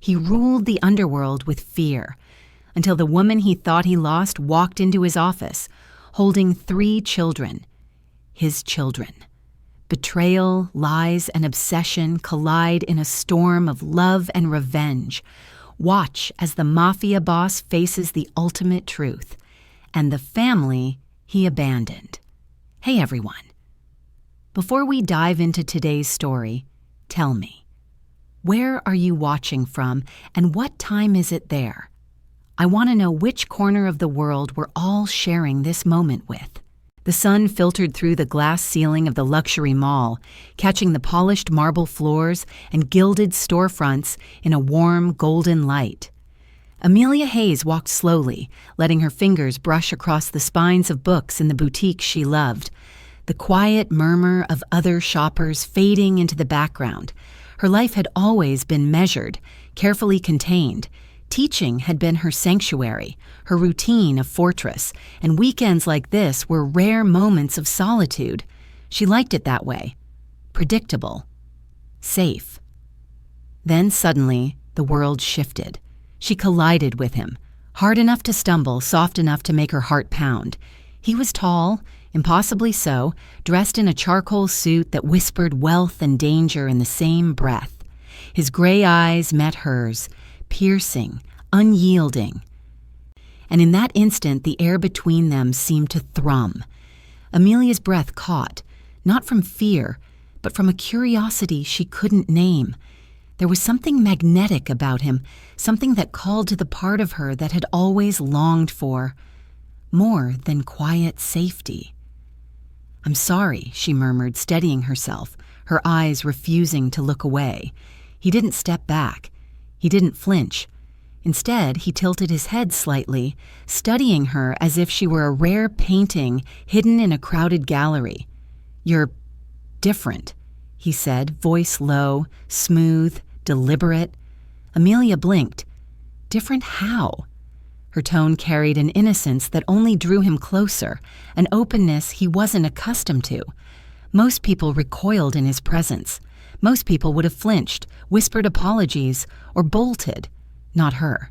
He ruled the underworld with fear, until the woman he thought he lost walked into his office, holding 3 children. His children. Betrayal, lies, and obsession collide in a storm of love and revenge. Watch as the Mafia boss faces the ultimate truth, and the family he abandoned. Hey everyone. Before we dive into today's story, tell me, where are you watching from and what time is it there? I want to know which corner of the world we're all sharing this moment with. The sun filtered through the glass ceiling of the luxury mall, catching the polished marble floors and gilded storefronts in a warm, golden light. Amelia Hayes walked slowly, letting her fingers brush across the spines of books in the boutique she loved, the quiet murmur of other shoppers fading into the background. Her life had always been measured, carefully contained. Teaching had been her sanctuary, her routine a fortress, and weekends like this were rare moments of solitude. She liked it that way. Predictable. Safe. Then suddenly, the world shifted. She collided with him, hard enough to stumble, soft enough to make her heart pound. He was tall, impossibly so, dressed in a charcoal suit that whispered wealth and danger in the same breath. His gray eyes met hers, piercing, unyielding. And in that instant, the air between them seemed to thrum. Amelia's breath caught, not from fear, but from a curiosity she couldn't name. There was something magnetic about him, something that called to the part of her that had always longed for more than quiet safety. "I'm sorry," she murmured, steadying herself, her eyes refusing to look away. He didn't step back. He didn't flinch. Instead, he tilted his head slightly, studying her as if she were a rare painting hidden in a crowded gallery. "You're different," he said, voice low, smooth, deliberate. Amelia blinked. Different how? Her tone carried an innocence that only drew him closer, an openness he wasn't accustomed to. Most people recoiled in his presence. Most people would have flinched, whispered apologies, or bolted. Not her.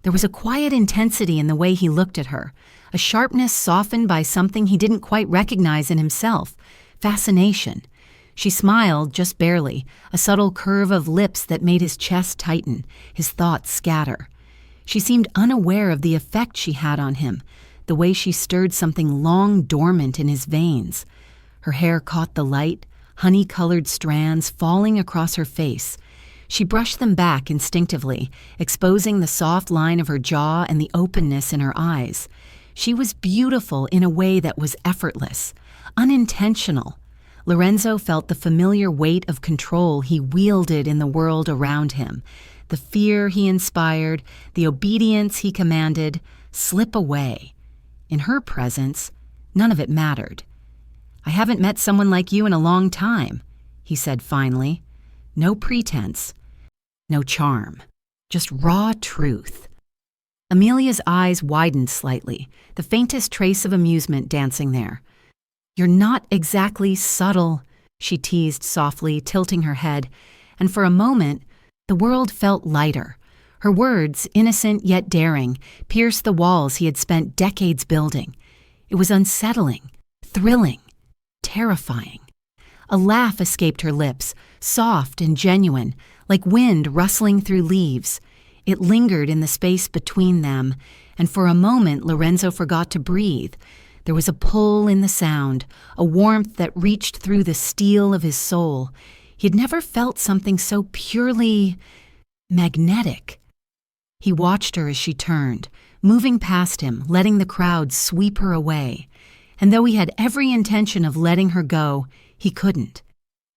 There was a quiet intensity in the way he looked at her, a sharpness softened by something he didn't quite recognize in himself, fascination. She smiled, just barely, a subtle curve of lips that made his chest tighten, his thoughts scatter. She seemed unaware of the effect she had on him, the way she stirred something long dormant in his veins. Her hair caught the light, honey-colored strands falling across her face. She brushed them back instinctively, exposing the soft line of her jaw and the openness in her eyes. She was beautiful in a way that was effortless, unintentional. Lorenzo felt the familiar weight of control he wielded in the world around him, the fear he inspired, the obedience he commanded, slip away. In her presence, none of it mattered. "I haven't met someone like you in a long time," he said finally. No pretense, no charm, just raw truth. Amelia's eyes widened slightly, the faintest trace of amusement dancing there. "You're not exactly subtle," she teased softly, tilting her head, and for a moment, the world felt lighter. Her words, innocent yet daring, pierced the walls he had spent decades building. It was unsettling, thrilling, terrifying. A laugh escaped her lips, soft and genuine, like wind rustling through leaves. It lingered in the space between them, and for a moment Lorenzo forgot to breathe. There was a pull in the sound, a warmth that reached through the steel of his soul. He had never felt something so purely magnetic. He watched her as she turned, moving past him, letting the crowd sweep her away. And though he had every intention of letting her go, he couldn't.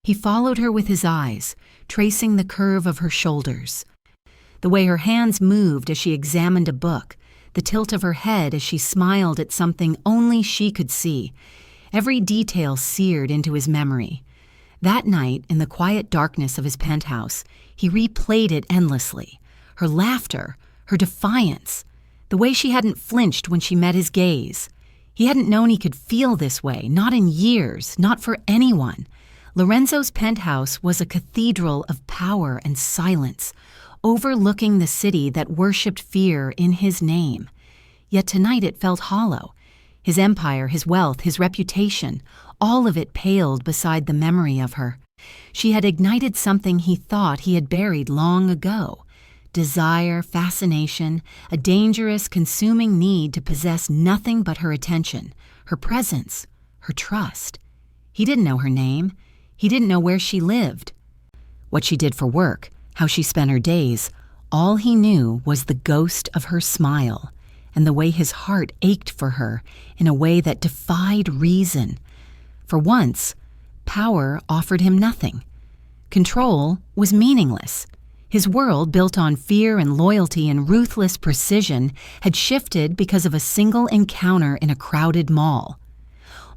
He followed her with his eyes, tracing the curve of her shoulders. The way her hands moved as she examined a book, the tilt of her head as she smiled at something only she could see. Every detail seared into his memory. That night, in the quiet darkness of his penthouse, he replayed it endlessly. Her laughter, her defiance, the way she hadn't flinched when she met his gaze. He hadn't known he could feel this way, not in years, not for anyone. Lorenzo's penthouse was a cathedral of power and silence. overlooking the city that worshipped fear in his name. Yet tonight it felt hollow. His empire, his wealth, his reputation, all of it paled beside the memory of her. She had ignited something he thought he had buried long ago. Desire, fascination, a dangerous, consuming need to possess nothing but her attention, her presence, her trust. He didn't know her name. He didn't know where she lived, what she did for work, how she spent her days. All he knew was the ghost of her smile and the way his heart ached for her in a way that defied reason. For once, power offered him nothing. Control was meaningless. His world, built on fear and loyalty and ruthless precision, had shifted because of a single encounter in a crowded mall.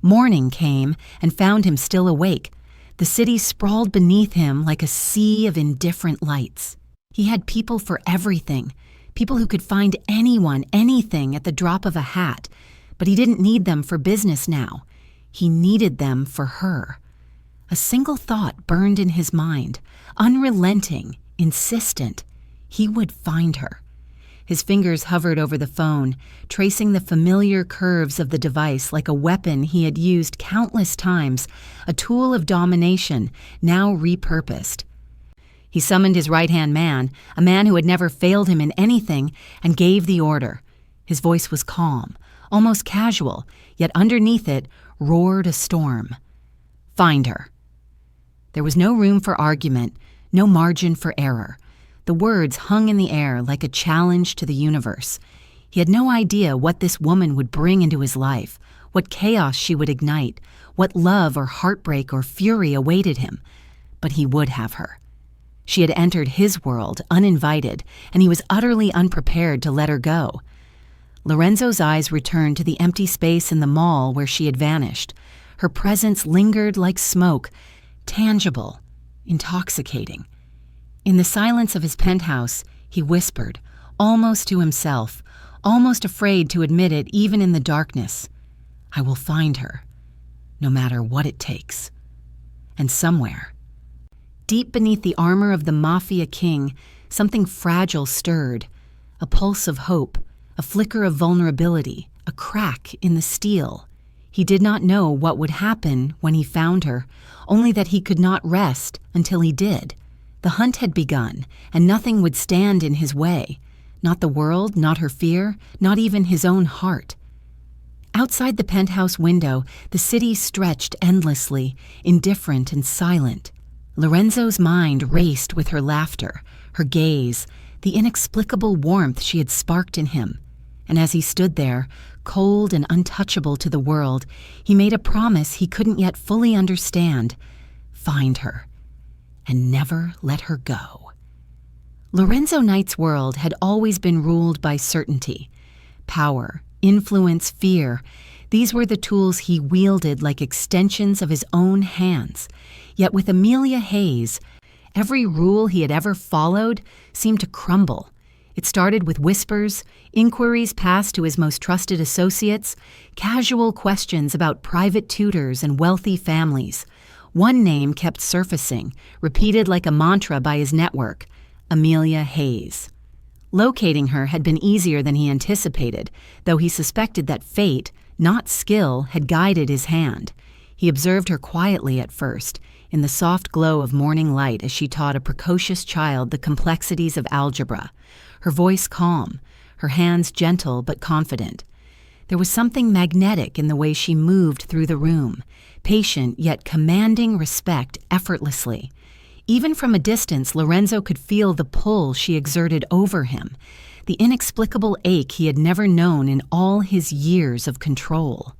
Morning came and found him still awake. The city sprawled beneath him like a sea of indifferent lights. He had people for everything, people who could find anyone, anything at the drop of a hat, but he didn't need them for business now. He needed them for her. A single thought burned in his mind, unrelenting, insistent. He would find her. His fingers hovered over the phone, tracing the familiar curves of the device like a weapon he had used countless times, a tool of domination, now repurposed. He summoned his right-hand man, a man who had never failed him in anything, and gave the order. His voice was calm, almost casual, yet underneath it roared a storm. Find her. There was no room for argument, no margin for error. The words hung in the air like a challenge to the universe. He had no idea what this woman would bring into his life, what chaos she would ignite, what love or heartbreak or fury awaited him. But he would have her. She had entered his world uninvited, and he was utterly unprepared to let her go. Lorenzo's eyes returned to the empty space in the mall where she had vanished. Her presence lingered like smoke, tangible, intoxicating. In the silence of his penthouse, he whispered, almost to himself, almost afraid to admit it even in the darkness, I will find her, no matter what it takes. And somewhere, deep beneath the armor of the Mafia king, something fragile stirred, a pulse of hope, a flicker of vulnerability, a crack in the steel. He did not know what would happen when he found her, only that he could not rest until he did. The hunt had begun, and nothing would stand in his way. Not the world, not her fear, not even his own heart. Outside the penthouse window, the city stretched endlessly, indifferent and silent. Lorenzo's mind raced with her laughter, her gaze, the inexplicable warmth she had sparked in him. And as he stood there, cold and untouchable to the world, he made a promise he couldn't yet fully understand. Find her, and never let her go. Lorenzo Knight's world had always been ruled by certainty. Power, influence, fear, these were the tools he wielded like extensions of his own hands. Yet with Amelia Hayes, every rule he had ever followed seemed to crumble. It started with whispers, inquiries passed to his most trusted associates, casual questions about private tutors and wealthy families. One name kept surfacing, repeated like a mantra by his network, Amelia Hayes. Locating her had been easier than he anticipated, though he suspected that fate, not skill, had guided his hand. He observed her quietly at first, in the soft glow of morning light as she taught a precocious child the complexities of algebra, her voice calm, her hands gentle but confident. There was something magnetic in the way she moved through the room, patient yet commanding respect effortlessly. Even from a distance, Lorenzo could feel the pull she exerted over him, the inexplicable ache he had never known in all his years of control.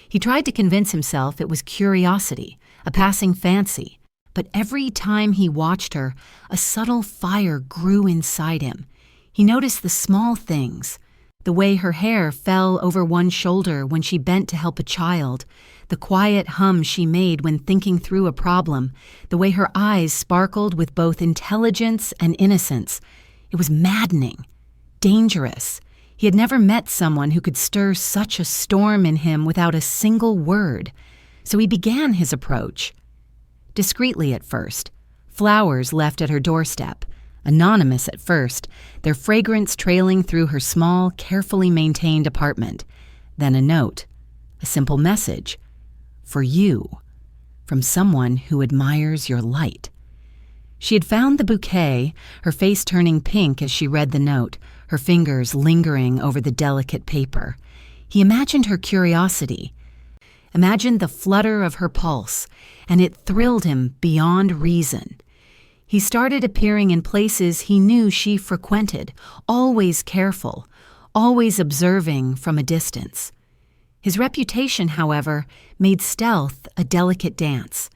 He tried to convince himself it was curiosity, a passing fancy, but every time he watched her, a subtle fire grew inside him. He noticed the small things, the way her hair fell over one shoulder when she bent to help a child, the quiet hum she made when thinking through a problem, the way her eyes sparkled with both intelligence and innocence. It was maddening, dangerous. He had never met someone who could stir such a storm in him without a single word. So he began his approach. Discreetly at first, flowers left at her doorstep, Anonymous at first, their fragrance trailing through her small, carefully maintained apartment. Then a note, a simple message. For you, from someone who admires your light. She had found the bouquet, her face turning pink as she read the note, her fingers lingering over the delicate paper. He imagined her curiosity, imagined the flutter of her pulse, and it thrilled him beyond reason. He started appearing in places he knew she frequented, always careful, always observing from a distance. His reputation, however, made stealth a delicate dance.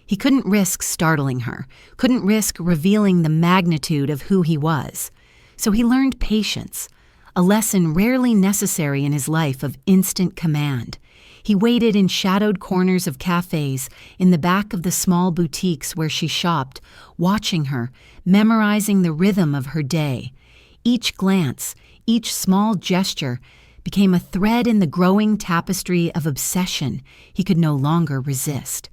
He couldn't risk startling her, couldn't risk revealing the magnitude of who he was. So he learned patience, a lesson rarely necessary in his life of instant command. He waited in shadowed corners of cafes, in the back of the small boutiques where she shopped, watching her, memorizing the rhythm of her day. Each glance, each small gesture, became a thread in the growing tapestry of obsession he could no longer resist.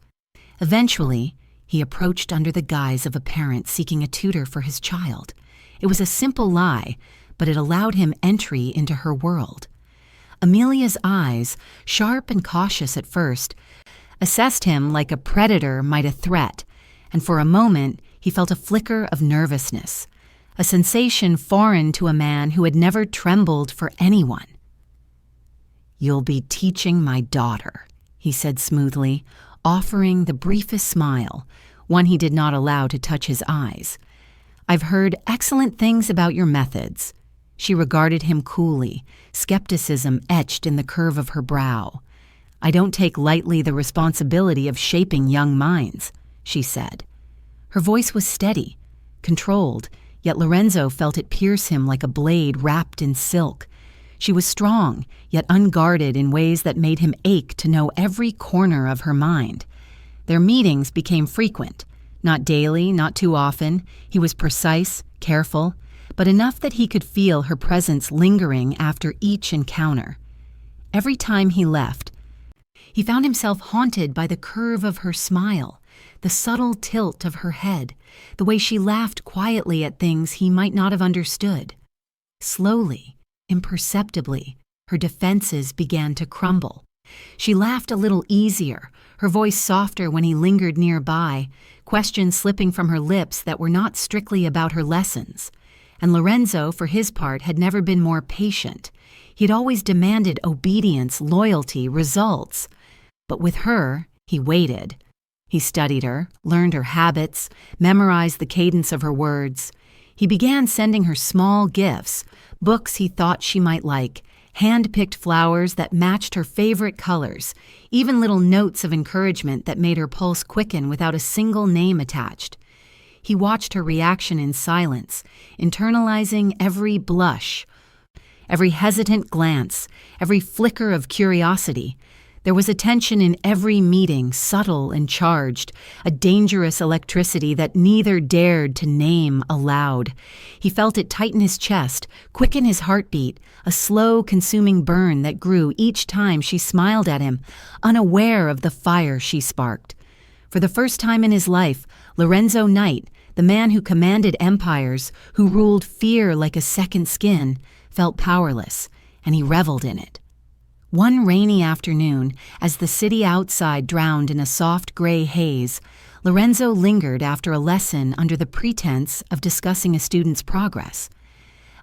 Eventually, he approached under the guise of a parent seeking a tutor for his child. It was a simple lie, but it allowed him entry into her world. Amelia's eyes, sharp and cautious at first, assessed him like a predator might a threat, and for a moment he felt a flicker of nervousness, a sensation foreign to a man who had never trembled for anyone. "You'll be teaching my daughter," he said smoothly, offering the briefest smile, one he did not allow to touch his eyes. "I've heard excellent things about your methods." She regarded him coolly, skepticism etched in the curve of her brow. "I don't take lightly the responsibility of shaping young minds," she said. Her voice was steady, controlled, yet Lorenzo felt it pierce him like a blade wrapped in silk. She was strong, yet unguarded in ways that made him ache to know every corner of her mind. Their meetings became frequent. Not daily, not too often. He was precise, careful, but enough that he could feel her presence lingering after each encounter. Every time he left, he found himself haunted by the curve of her smile, the subtle tilt of her head, the way she laughed quietly at things he might not have understood. Slowly, imperceptibly, her defenses began to crumble. She laughed a little easier, her voice softer when he lingered nearby, questions slipping from her lips that were not strictly about her lessons. And Lorenzo, for his part, had never been more patient. He had always demanded obedience, loyalty, results. But with her, he waited. He studied her, learned her habits, memorized the cadence of her words. He began sending her small gifts, books he thought she might like, hand-picked flowers that matched her favorite colors, even little notes of encouragement that made her pulse quicken without a single name attached. He watched her reaction in silence, internalizing every blush, every hesitant glance, every flicker of curiosity. There was a tension in every meeting, subtle and charged, a dangerous electricity that neither dared to name aloud. He felt it tighten his chest, quicken his heartbeat, a slow, consuming burn that grew each time she smiled at him, unaware of the fire she sparked. For the first time in his life, Lorenzo Knight, the man who commanded empires, who ruled fear like a second skin, felt powerless, and he reveled in it. One rainy afternoon, as the city outside drowned in a soft gray haze, Lorenzo lingered after a lesson under the pretense of discussing a student's progress.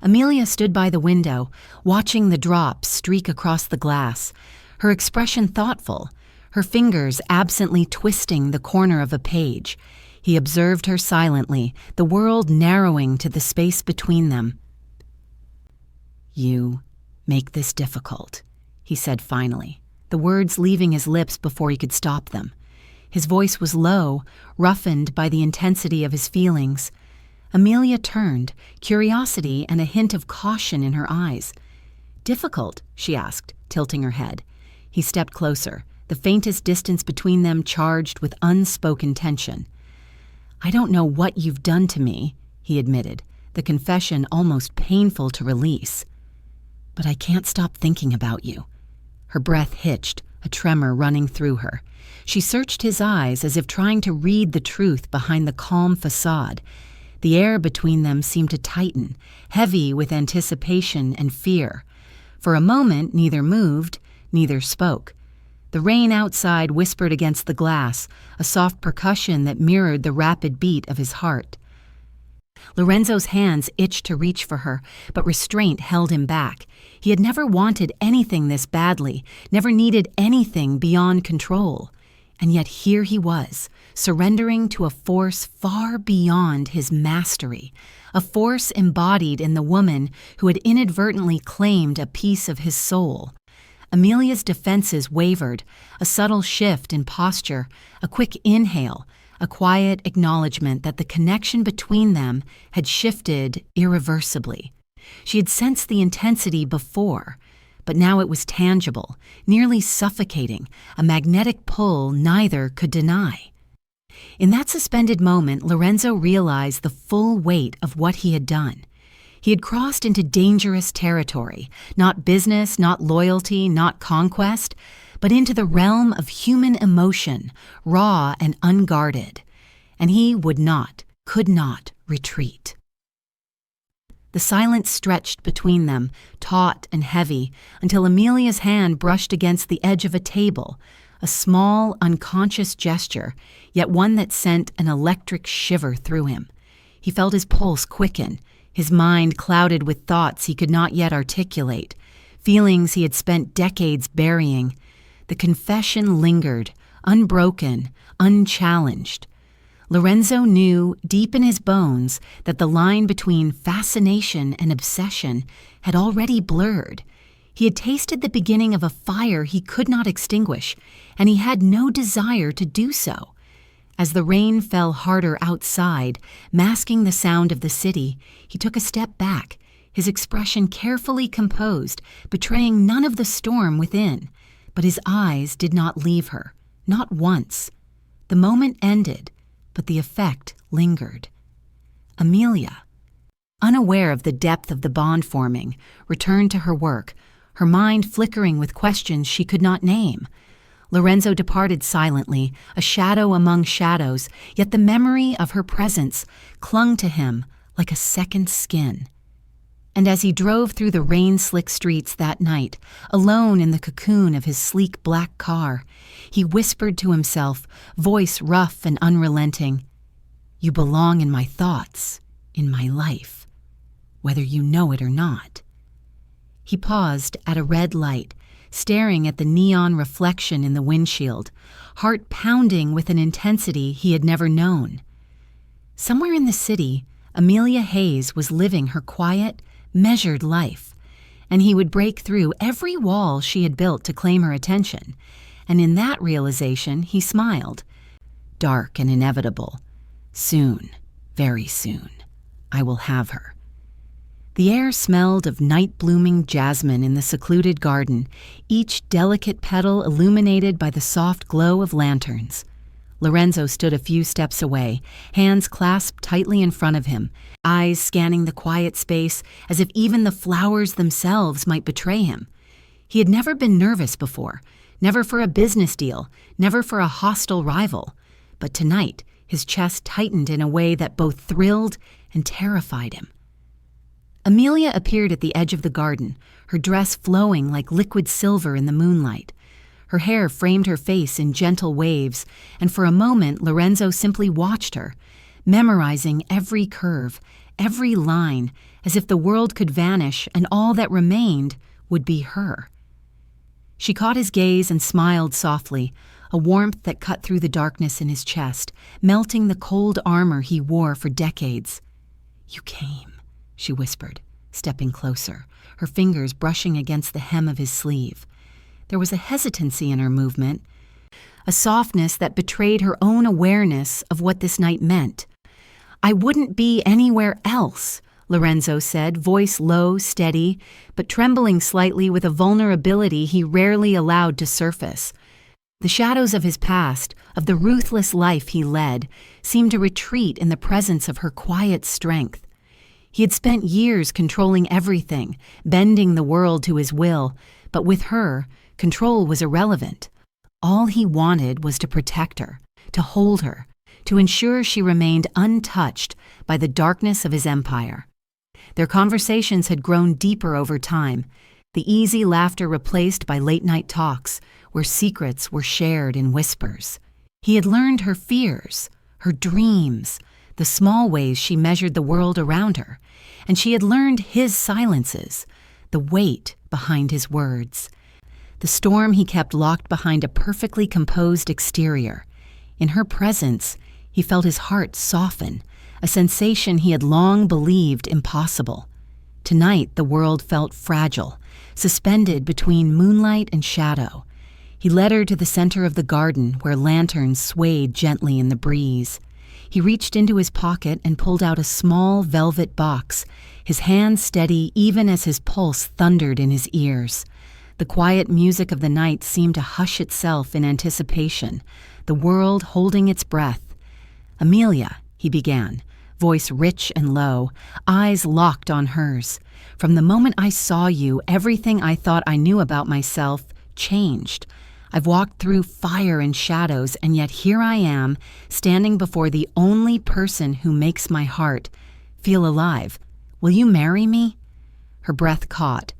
Amelia stood by the window, watching the drops streak across the glass, her expression thoughtful, her fingers absently twisting the corner of a page. He observed her silently, the world narrowing to the space between them. "You make this difficult," he said finally, the words leaving his lips before he could stop them. His voice was low, roughened by the intensity of his feelings. Amelia turned, curiosity and a hint of caution in her eyes. "Difficult?" she asked, tilting her head. He stepped closer, the faintest distance between them charged with unspoken tension. "I don't know what you've done to me," he admitted, the confession almost painful to release. "But I can't stop thinking about you." Her breath hitched, a tremor running through her. She searched his eyes as if trying to read the truth behind the calm facade. The air between them seemed to tighten, heavy with anticipation and fear. For a moment, neither moved, neither spoke. The rain outside whispered against the glass, a soft percussion that mirrored the rapid beat of his heart. Lorenzo's hands itched to reach for her, but restraint held him back. He had never wanted anything this badly, never needed anything beyond control. And yet here he was, surrendering to a force far beyond his mastery, a force embodied in the woman who had inadvertently claimed a piece of his soul. Amelia's defenses wavered, a subtle shift in posture, a quick inhale, a quiet acknowledgement that the connection between them had shifted irreversibly. She had sensed the intensity before, but now it was tangible, nearly suffocating, a magnetic pull neither could deny. In that suspended moment, Lorenzo realized the full weight of what he had done. He had crossed into dangerous territory, not business, not loyalty, not conquest, but into the realm of human emotion, raw and unguarded. And he would not, could not retreat. The silence stretched between them, taut and heavy, until Amelia's hand brushed against the edge of a table, a small, unconscious gesture, yet one that sent an electric shiver through him. He felt his pulse quicken, his mind clouded with thoughts he could not yet articulate, feelings he had spent decades burying. The confession lingered, unbroken, unchallenged. Lorenzo knew, deep in his bones, that the line between fascination and obsession had already blurred. He had tasted the beginning of a fire he could not extinguish, and he had no desire to do so. As the rain fell harder outside, masking the sound of the city, he took a step back, his expression carefully composed, betraying none of the storm within. But his eyes did not leave her, not once. The moment ended, but the effect lingered. Amelia, unaware of the depth of the bond forming, returned to her work, her mind flickering with questions she could not name. Lorenzo departed silently, a shadow among shadows, yet the memory of her presence clung to him like a second skin. And as he drove through the rain-slick streets that night, alone in the cocoon of his sleek black car, he whispered to himself, voice rough and unrelenting, "You belong in my thoughts, in my life, whether you know it or not." He paused at a red light, staring at the neon reflection in the windshield, heart pounding with an intensity he had never known. Somewhere in the city, Amelia Hayes was living her quiet, measured life, and he would break through every wall she had built to claim her attention, and in that realization he smiled. Dark and inevitable. Soon, very soon, I will have her. The air smelled of night-blooming jasmine in the secluded garden, each delicate petal illuminated by the soft glow of lanterns. Lorenzo stood a few steps away, hands clasped tightly in front of him, eyes scanning the quiet space as if even the flowers themselves might betray him. He had never been nervous before, never for a business deal, never for a hostile rival. But tonight, his chest tightened in a way that both thrilled and terrified him. Amelia appeared at the edge of the garden, her dress flowing like liquid silver in the moonlight. Her hair framed her face in gentle waves, and for a moment Lorenzo simply watched her, memorizing every curve, every line, as if the world could vanish and all that remained would be her. She caught his gaze and smiled softly, a warmth that cut through the darkness in his chest, melting the cold armor he wore for decades. "You came," she whispered, stepping closer, her fingers brushing against the hem of his sleeve. There was a hesitancy in her movement, a softness that betrayed her own awareness of what this night meant. "I wouldn't be anywhere else," Lorenzo said, voice low, steady, but trembling slightly with a vulnerability he rarely allowed to surface. The shadows of his past, of the ruthless life he led, seemed to retreat in the presence of her quiet strength. He had spent years controlling everything, bending the world to his will, but with her, control was irrelevant. All he wanted was to protect her, to hold her, to ensure she remained untouched by the darkness of his empire. Their conversations had grown deeper over time, the easy laughter replaced by late-night talks where secrets were shared in whispers. He had learned her fears, her dreams, the small ways she measured the world around her, and she had learned his silences, the weight behind his words. The storm he kept locked behind a perfectly composed exterior. In her presence, he felt his heart soften, a sensation he had long believed impossible. Tonight, the world felt fragile, suspended between moonlight and shadow. He led her to the center of the garden where lanterns swayed gently in the breeze. He reached into his pocket and pulled out a small velvet box, his hand steady even as his pulse thundered in his ears. The quiet music of the night seemed to hush itself in anticipation, the world holding its breath. "Amelia," he began, voice rich and low, eyes locked on hers. "From the moment I saw you, everything I thought I knew about myself changed. I've walked through fire and shadows, and yet here I am, standing before the only person who makes my heart feel alive. Will you marry me?" Her breath caught,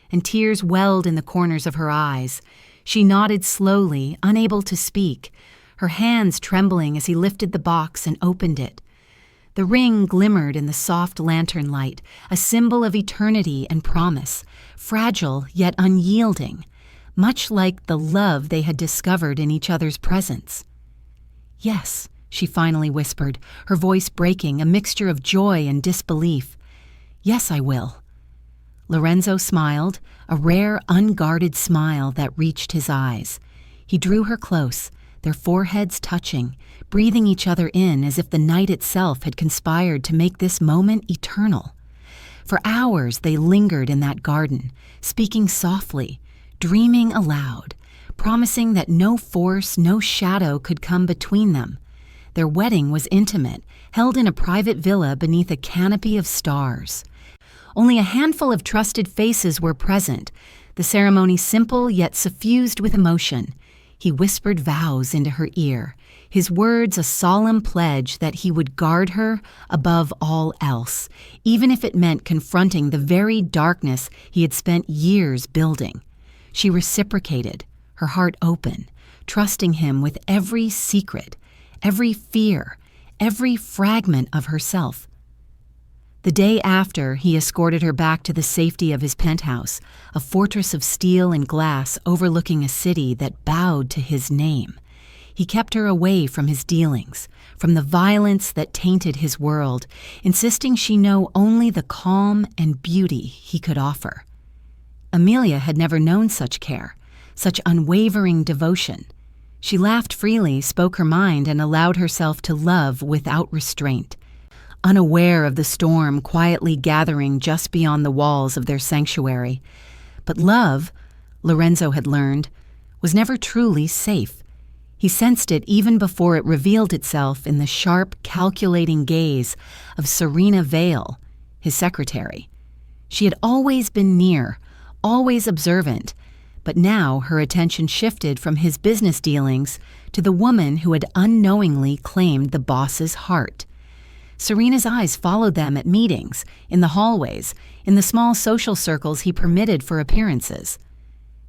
and tears welled in the corners of her eyes. She nodded slowly, unable to speak, her hands trembling as he lifted the box and opened it. The ring glimmered in the soft lantern light, a symbol of eternity and promise, fragile yet unyielding, much like the love they had discovered in each other's presence. "Yes," she finally whispered, her voice breaking, a mixture of joy and disbelief. "Yes, I will." Lorenzo smiled, a rare, unguarded smile that reached his eyes. He drew her close, their foreheads touching, breathing each other in as if the night itself had conspired to make this moment eternal. For hours they lingered in that garden, speaking softly, dreaming aloud, promising that no force, no shadow could come between them. Their wedding was intimate, held in a private villa beneath a canopy of stars. Only a handful of trusted faces were present, the ceremony simple yet suffused with emotion. He whispered vows into her ear, his words a solemn pledge that he would guard her above all else, even if it meant confronting the very darkness he had spent years building. She reciprocated, her heart open, trusting him with every secret, every fear, every fragment of herself. The day after, he escorted her back to the safety of his penthouse, a fortress of steel and glass overlooking a city that bowed to his name. He kept her away from his dealings, from the violence that tainted his world, insisting she know only the calm and beauty he could offer. Amelia had never known such care, such unwavering devotion. She laughed freely, spoke her mind, and allowed herself to love without restraint, unaware of the storm quietly gathering just beyond the walls of their sanctuary. But love, Lorenzo had learned, was never truly safe. He sensed it even before it revealed itself in the sharp, calculating gaze of Serena Vale, his secretary. She had always been near, always observant, but now her attention shifted from his business dealings to the woman who had unknowingly claimed the boss's heart. Serena's eyes followed them at meetings, in the hallways, in the small social circles he permitted for appearances.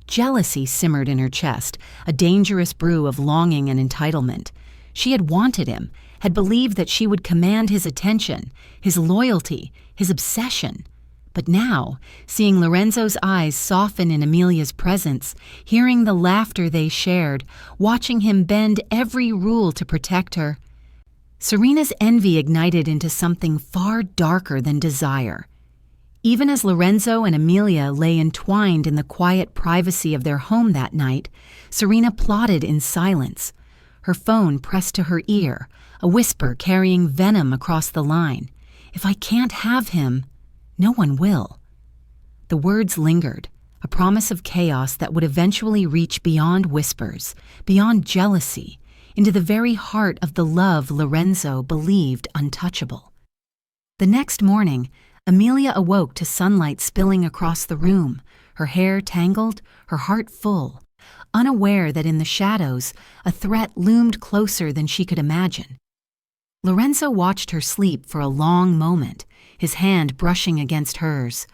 Jealousy simmered in her chest, a dangerous brew of longing and entitlement. She had wanted him, had believed that she would command his attention, his loyalty, his obsession. But now, seeing Lorenzo's eyes soften in Amelia's presence, hearing the laughter they shared, watching him bend every rule to protect her, Serena's envy ignited into something far darker than desire. Even as Lorenzo and Amelia lay entwined in the quiet privacy of their home that night, Serena plotted in silence, her phone pressed to her ear, a whisper carrying venom across the line. "If I can't have him, no one will." The words lingered, a promise of chaos that would eventually reach beyond whispers, beyond jealousy, into the very heart of the love Lorenzo believed untouchable. The next morning, Amelia awoke to sunlight spilling across the room, her hair tangled, her heart full, unaware that in the shadows, a threat loomed closer than she could imagine. Lorenzo watched her sleep for a long moment, his hand brushing against hers,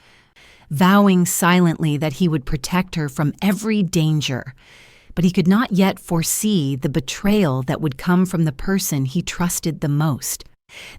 vowing silently that he would protect her from every danger. But he could not yet foresee the betrayal that would come from the person he trusted the most.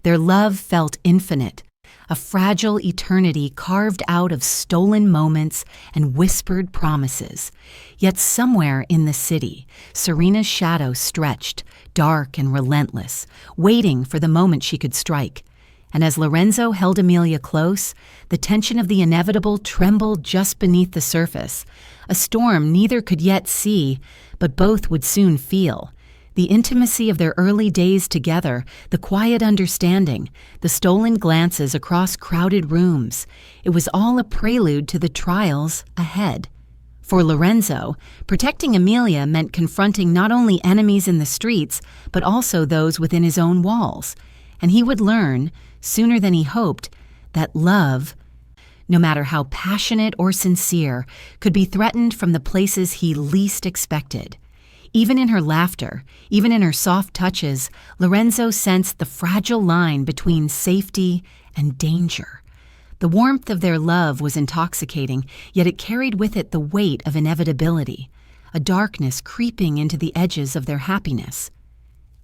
Their love felt infinite, a fragile eternity carved out of stolen moments and whispered promises. Yet somewhere in the city, Serena's shadow stretched, dark and relentless, waiting for the moment she could strike. And as Lorenzo held Amelia close, the tension of the inevitable trembled just beneath the surface, a storm neither could yet see, but both would soon feel. The intimacy of their early days together, the quiet understanding, the stolen glances across crowded rooms, it was all a prelude to the trials ahead. For Lorenzo, protecting Amelia meant confronting not only enemies in the streets, but also those within his own walls. And he would learn, sooner than he hoped, that love, no matter how passionate or sincere, could be threatened from the places he least expected. Even in her laughter, even in her soft touches, Lorenzo sensed the fragile line between safety and danger. The warmth of their love was intoxicating, yet it carried with it the weight of inevitability, a darkness creeping into the edges of their happiness.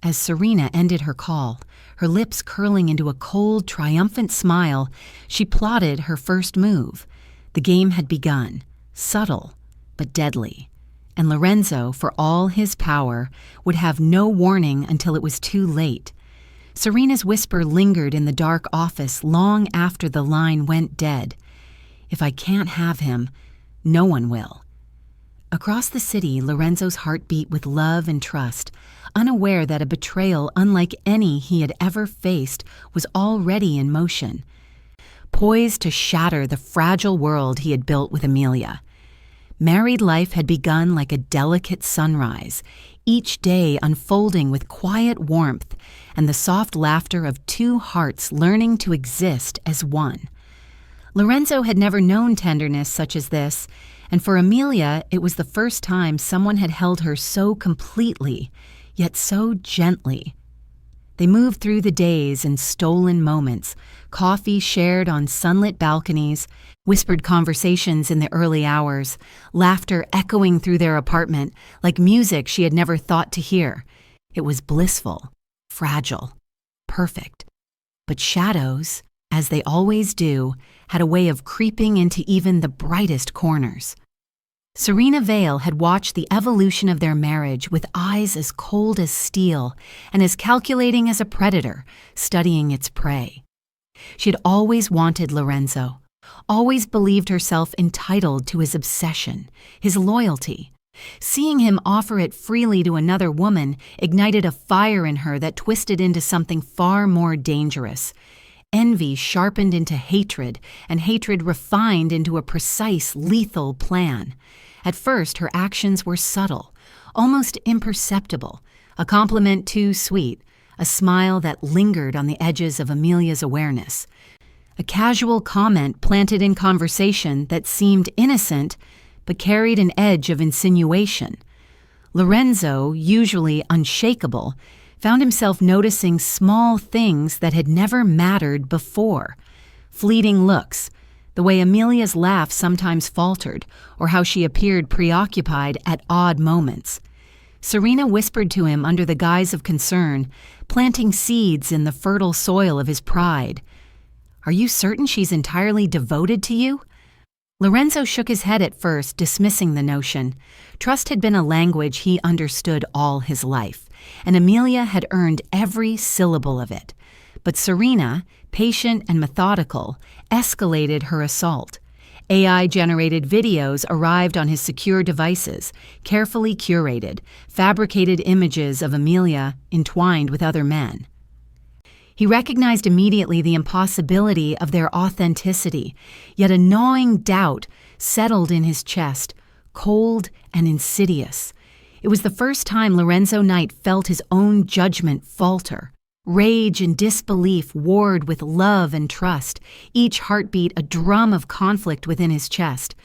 As Serena ended her call, her lips curling into a cold, triumphant smile, she plotted her first move. The game had begun, subtle but deadly. And Lorenzo, for all his power, would have no warning until it was too late. Serena's whisper lingered in the dark office long after the line went dead. If I can't have him, no one will. Across the city, Lorenzo's heart beat with love and trust, unaware that a betrayal unlike any he had ever faced was already in motion, poised to shatter the fragile world he had built with Amelia. Married life had begun like a delicate sunrise, each day unfolding with quiet warmth and the soft laughter of two hearts learning to exist as one. Lorenzo had never known tenderness such as this, and for Amelia it was the first time someone had held her so completely, yet so gently. They moved through the days in stolen moments, coffee shared on sunlit balconies, whispered conversations in the early hours, laughter echoing through their apartment like music she had never thought to hear. It was blissful, fragile, perfect. But shadows, as they always do, had a way of creeping into even the brightest corners. Serena Vale had watched the evolution of their marriage with eyes as cold as steel and as calculating as a predator, studying its prey. She had always wanted Lorenzo, always believed herself entitled to his obsession, his loyalty. Seeing him offer it freely to another woman ignited a fire in her that twisted into something far more dangerous. Envy sharpened into hatred, and hatred refined into a precise, lethal plan. At first, her actions were subtle, almost imperceptible, a compliment too sweet, a smile that lingered on the edges of Amelia's awareness, a casual comment planted in conversation that seemed innocent but carried an edge of insinuation. Lorenzo, usually unshakable, found himself noticing small things that had never mattered before. Fleeting looks, the way Amelia's laugh sometimes faltered, or how she appeared preoccupied at odd moments. Serena whispered to him under the guise of concern, planting seeds in the fertile soil of his pride. "Are you certain she's entirely devoted to you?" Lorenzo shook his head at first, dismissing the notion. Trust had been a language he understood all his life, and Amelia had earned every syllable of it. But Serena, patient and methodical, escalated her assault. AI-generated videos arrived on his secure devices, carefully curated, fabricated images of Amelia entwined with other men. He recognized immediately the impossibility of their authenticity, yet a gnawing doubt settled in his chest, cold and insidious. It was the first time Lorenzo Knight felt his own judgment falter. Rage and disbelief warred with love and trust, each heartbeat a drum of conflict within his chest.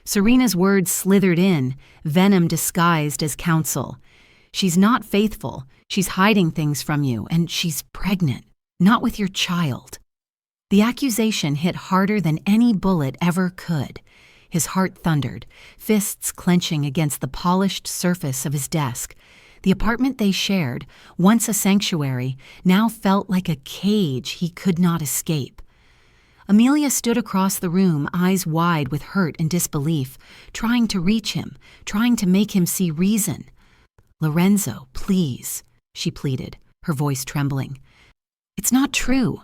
Serena's words slithered in, venom disguised as counsel. She's not faithful. She's hiding things from you, and she's pregnant, not with your child." The accusation hit harder than any bullet ever could. His heart thundered, fists clenching against the polished surface of his desk. The apartment they shared, once a sanctuary, now felt like a cage he could not escape. Amelia stood across the room, eyes wide with hurt and disbelief, trying to reach him, trying to make him see reason. "Lorenzo, please," she pleaded, her voice trembling. "It's not true.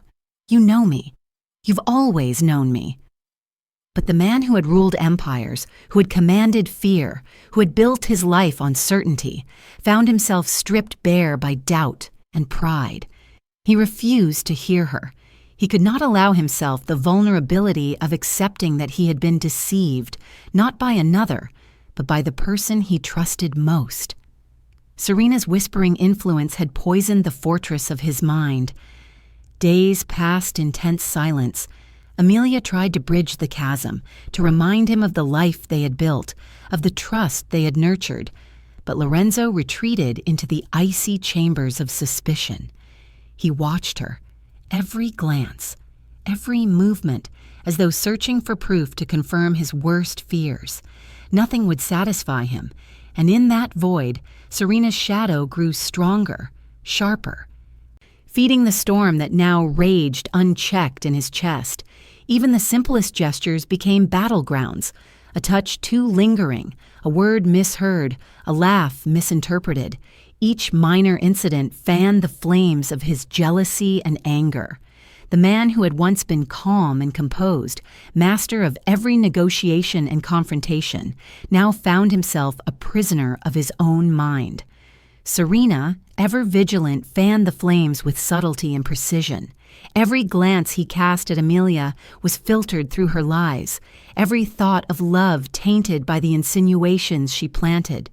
You know me. You've always known me." But the man who had ruled empires, who had commanded fear, who had built his life on certainty, found himself stripped bare by doubt and pride. He refused to hear her. He could not allow himself the vulnerability of accepting that he had been deceived, not by another, but by the person he trusted most. Serena's whispering influence had poisoned the fortress of his mind. Days passed in tense silence. Amelia tried to bridge the chasm, to remind him of the life they had built, of the trust they had nurtured, but Lorenzo retreated into the icy chambers of suspicion. He watched her, every glance, every movement, as though searching for proof to confirm his worst fears. Nothing would satisfy him, and in that void, Serena's shadow grew stronger, sharper, feeding the storm that now raged unchecked in his chest. Even the simplest gestures became battlegrounds, a touch too lingering, a word misheard, a laugh misinterpreted. Each minor incident fanned the flames of his jealousy and anger. The man who had once been calm and composed, master of every negotiation and confrontation, now found himself a prisoner of his own mind. Serena, ever vigilant, fanned the flames with subtlety and precision. Every glance he cast at Amelia was filtered through her lies, every thought of love tainted by the insinuations she planted.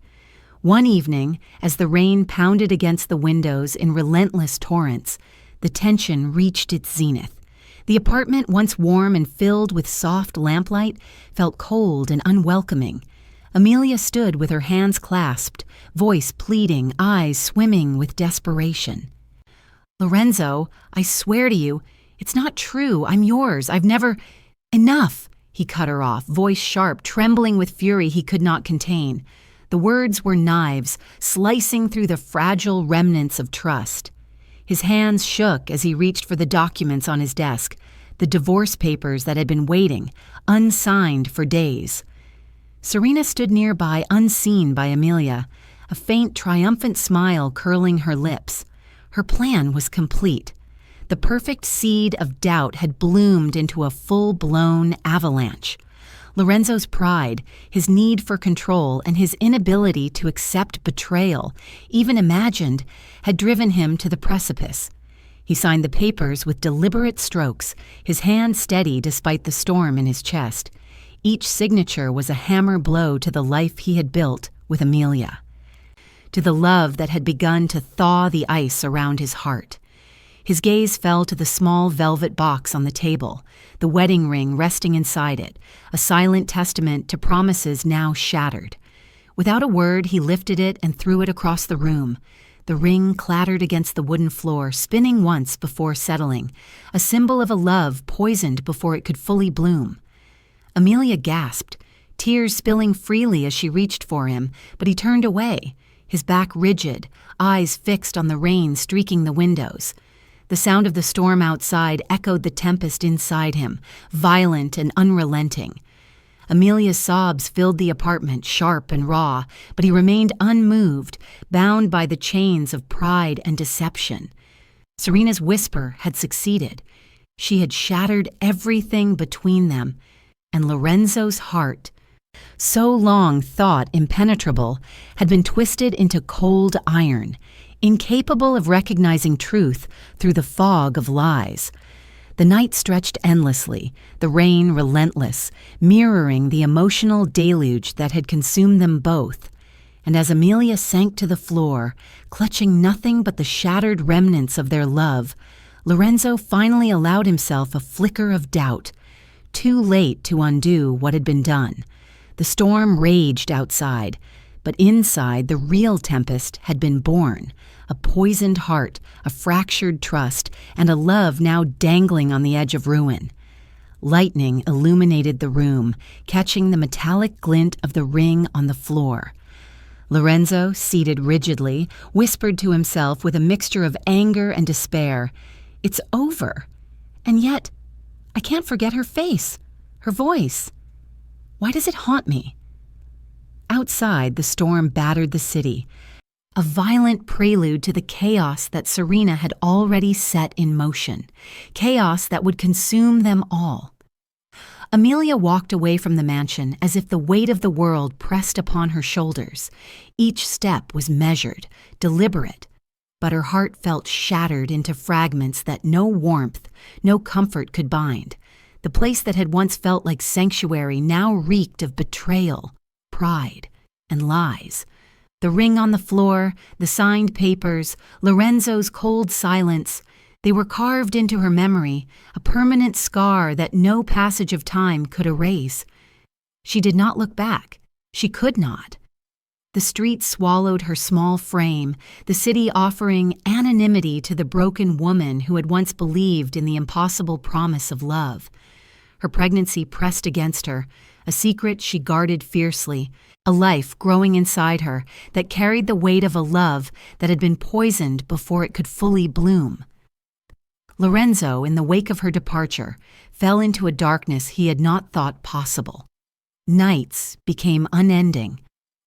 One evening, as the rain pounded against the windows in relentless torrents, the tension reached its zenith. The apartment, once warm and filled with soft lamplight, felt cold and unwelcoming. Amelia stood with her hands clasped, voice pleading, eyes swimming with desperation. "Lorenzo, I swear to you, it's not true. I'm yours. I've never—" "Enough!" he cut her off, voice sharp, trembling with fury he could not contain. The words were knives, slicing through the fragile remnants of trust. His hands shook as he reached for the documents on his desk, the divorce papers that had been waiting, unsigned for days. Serena stood nearby, unseen by Amelia, a faint, triumphant smile curling her lips. Her plan was complete. The perfect seed of doubt had bloomed into a full-blown avalanche. Lorenzo's pride, his need for control, and his inability to accept betrayal, even imagined, had driven him to the precipice. He signed the papers with deliberate strokes, his hand steady despite the storm in his chest. Each signature was a hammer blow to the life he had built with Amelia, to the love that had begun to thaw the ice around his heart. His gaze fell to the small velvet box on the table, the wedding ring resting inside it, a silent testament to promises now shattered. Without a word, he lifted it and threw it across the room. The ring clattered against the wooden floor, spinning once before settling, a symbol of a love poisoned before it could fully bloom. Amelia gasped, tears spilling freely as she reached for him, but he turned away, his back rigid, eyes fixed on the rain streaking the windows. The sound of the storm outside echoed the tempest inside him, violent and unrelenting. Amelia's sobs filled the apartment, sharp and raw, but he remained unmoved, bound by the chains of pride and deception. Serena's whisper had succeeded. She had shattered everything between them, and Lorenzo's heart, so long thought impenetrable, had been twisted into cold iron, incapable of recognizing truth through the fog of lies. The night stretched endlessly, the rain relentless, mirroring the emotional deluge that had consumed them both. And as Amelia sank to the floor, clutching nothing but the shattered remnants of their love, Lorenzo finally allowed himself a flicker of doubt, too late to undo what had been done. The storm raged outside. But inside, the real tempest had been born, a poisoned heart, a fractured trust, and a love now dangling on the edge of ruin. Lightning illuminated the room, catching the metallic glint of the ring on the floor. Lorenzo, seated rigidly, whispered to himself with a mixture of anger and despair, "It's over. And yet, I can't forget her face, her voice. Why does it haunt me?" Outside, the storm battered the city, a violent prelude to the chaos that Serena had already set in motion, chaos that would consume them all. Amelia walked away from the mansion as if the weight of the world pressed upon her shoulders. Each step was measured, deliberate, but her heart felt shattered into fragments that no warmth, no comfort could bind. The place that had once felt like sanctuary now reeked of betrayal, pride, and lies. The ring on the floor, the signed papers, Lorenzo's cold silence, they were carved into her memory, a permanent scar that no passage of time could erase. She did not look back. She could not. The street swallowed her small frame, the city offering anonymity to the broken woman who had once believed in the impossible promise of love. Her pregnancy pressed against her, a secret she guarded fiercely, a life growing inside her that carried the weight of a love that had been poisoned before it could fully bloom. Lorenzo, in the wake of her departure, fell into a darkness he had not thought possible. Nights became unending.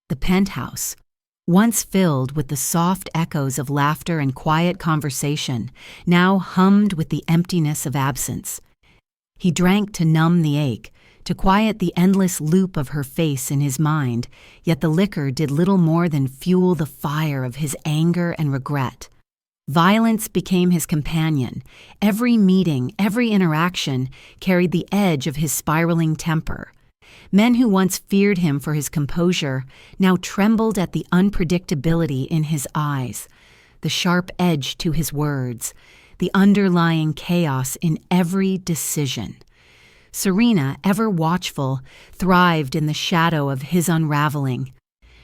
The penthouse, once filled with the soft echoes of laughter and quiet conversation, now hummed with the emptiness of absence. He drank to numb the ache, to quiet the endless loop of her face in his mind, yet the liquor did little more than fuel the fire of his anger and regret. Violence became his companion. Every meeting, every interaction carried the edge of his spiraling temper. Men who once feared him for his composure now trembled at the unpredictability in his eyes, the sharp edge to his words, the underlying chaos in every decision. Serena, ever watchful, thrived in the shadow of his unraveling.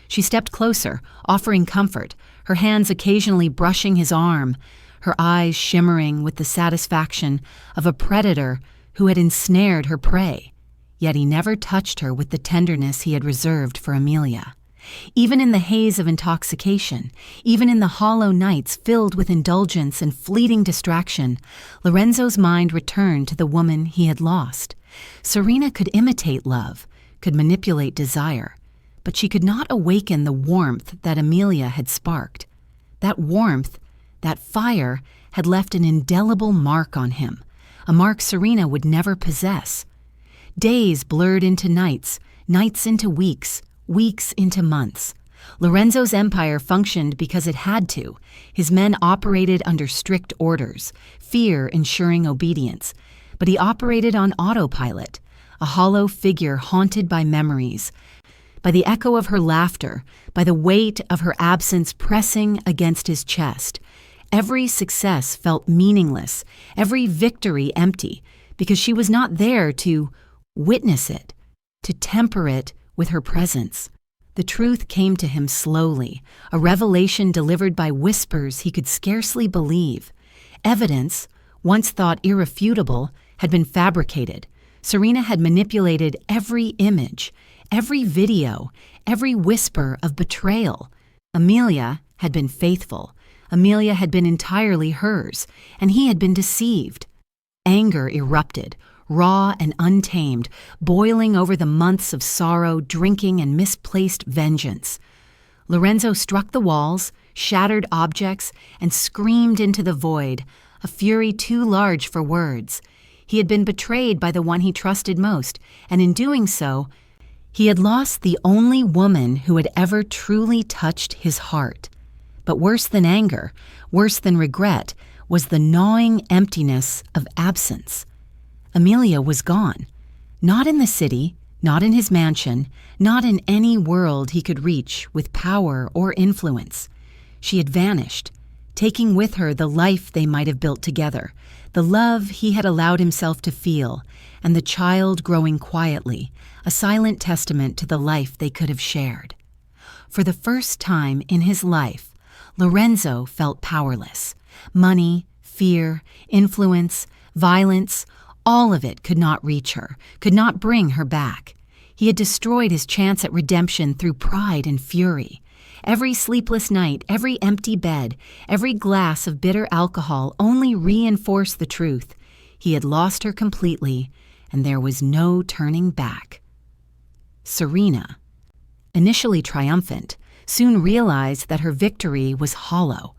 She stepped closer, offering comfort, her hands occasionally brushing his arm, her eyes shimmering with the satisfaction of a predator who had ensnared her prey. Yet he never touched her with the tenderness he had reserved for Amelia. Even in the haze of intoxication, even in the hollow nights filled with indulgence and fleeting distraction, Lorenzo's mind returned to the woman he had lost. Serena could imitate love, could manipulate desire, but she could not awaken the warmth that Amelia had sparked. That warmth, that fire, had left an indelible mark on him, a mark Serena would never possess. Days blurred into nights, nights into weeks, weeks into months. Lorenzo's empire functioned because it had to. His men operated under strict orders, fear ensuring obedience. But he operated on autopilot, a hollow figure haunted by memories, by the echo of her laughter, by the weight of her absence pressing against his chest. Every success felt meaningless, every victory empty, because she was not there to witness it, to temper it with her presence. The truth came to him slowly, a revelation delivered by whispers he could scarcely believe. Evidence, once thought irrefutable, had been fabricated. Serena had manipulated every image, every video, every whisper of betrayal. Amelia had been faithful. Amelia had been entirely hers, and he had been deceived. Anger erupted, raw and untamed, boiling over the months of sorrow, drinking, and misplaced vengeance. Lorenzo struck the walls, shattered objects, and screamed into the void, a fury too large for words. He had been betrayed by the one he trusted most, and in doing so, he had lost the only woman who had ever truly touched his heart. But worse than anger, worse than regret, was the gnawing emptiness of absence. Amelia was gone. Not in the city, not in his mansion, not in any world he could reach with power or influence. She had vanished, taking with her the life they might have built together, the love he had allowed himself to feel, and the child growing quietly, a silent testament to the life they could have shared. For the first time in his life, Lorenzo felt powerless. Money, fear, influence, violence, all of it could not reach her, could not bring her back. He had destroyed his chance at redemption through pride and fury. Every sleepless night, every empty bed, every glass of bitter alcohol only reinforced the truth. He had lost her completely, and there was no turning back. Serena, initially triumphant, soon realized that her victory was hollow.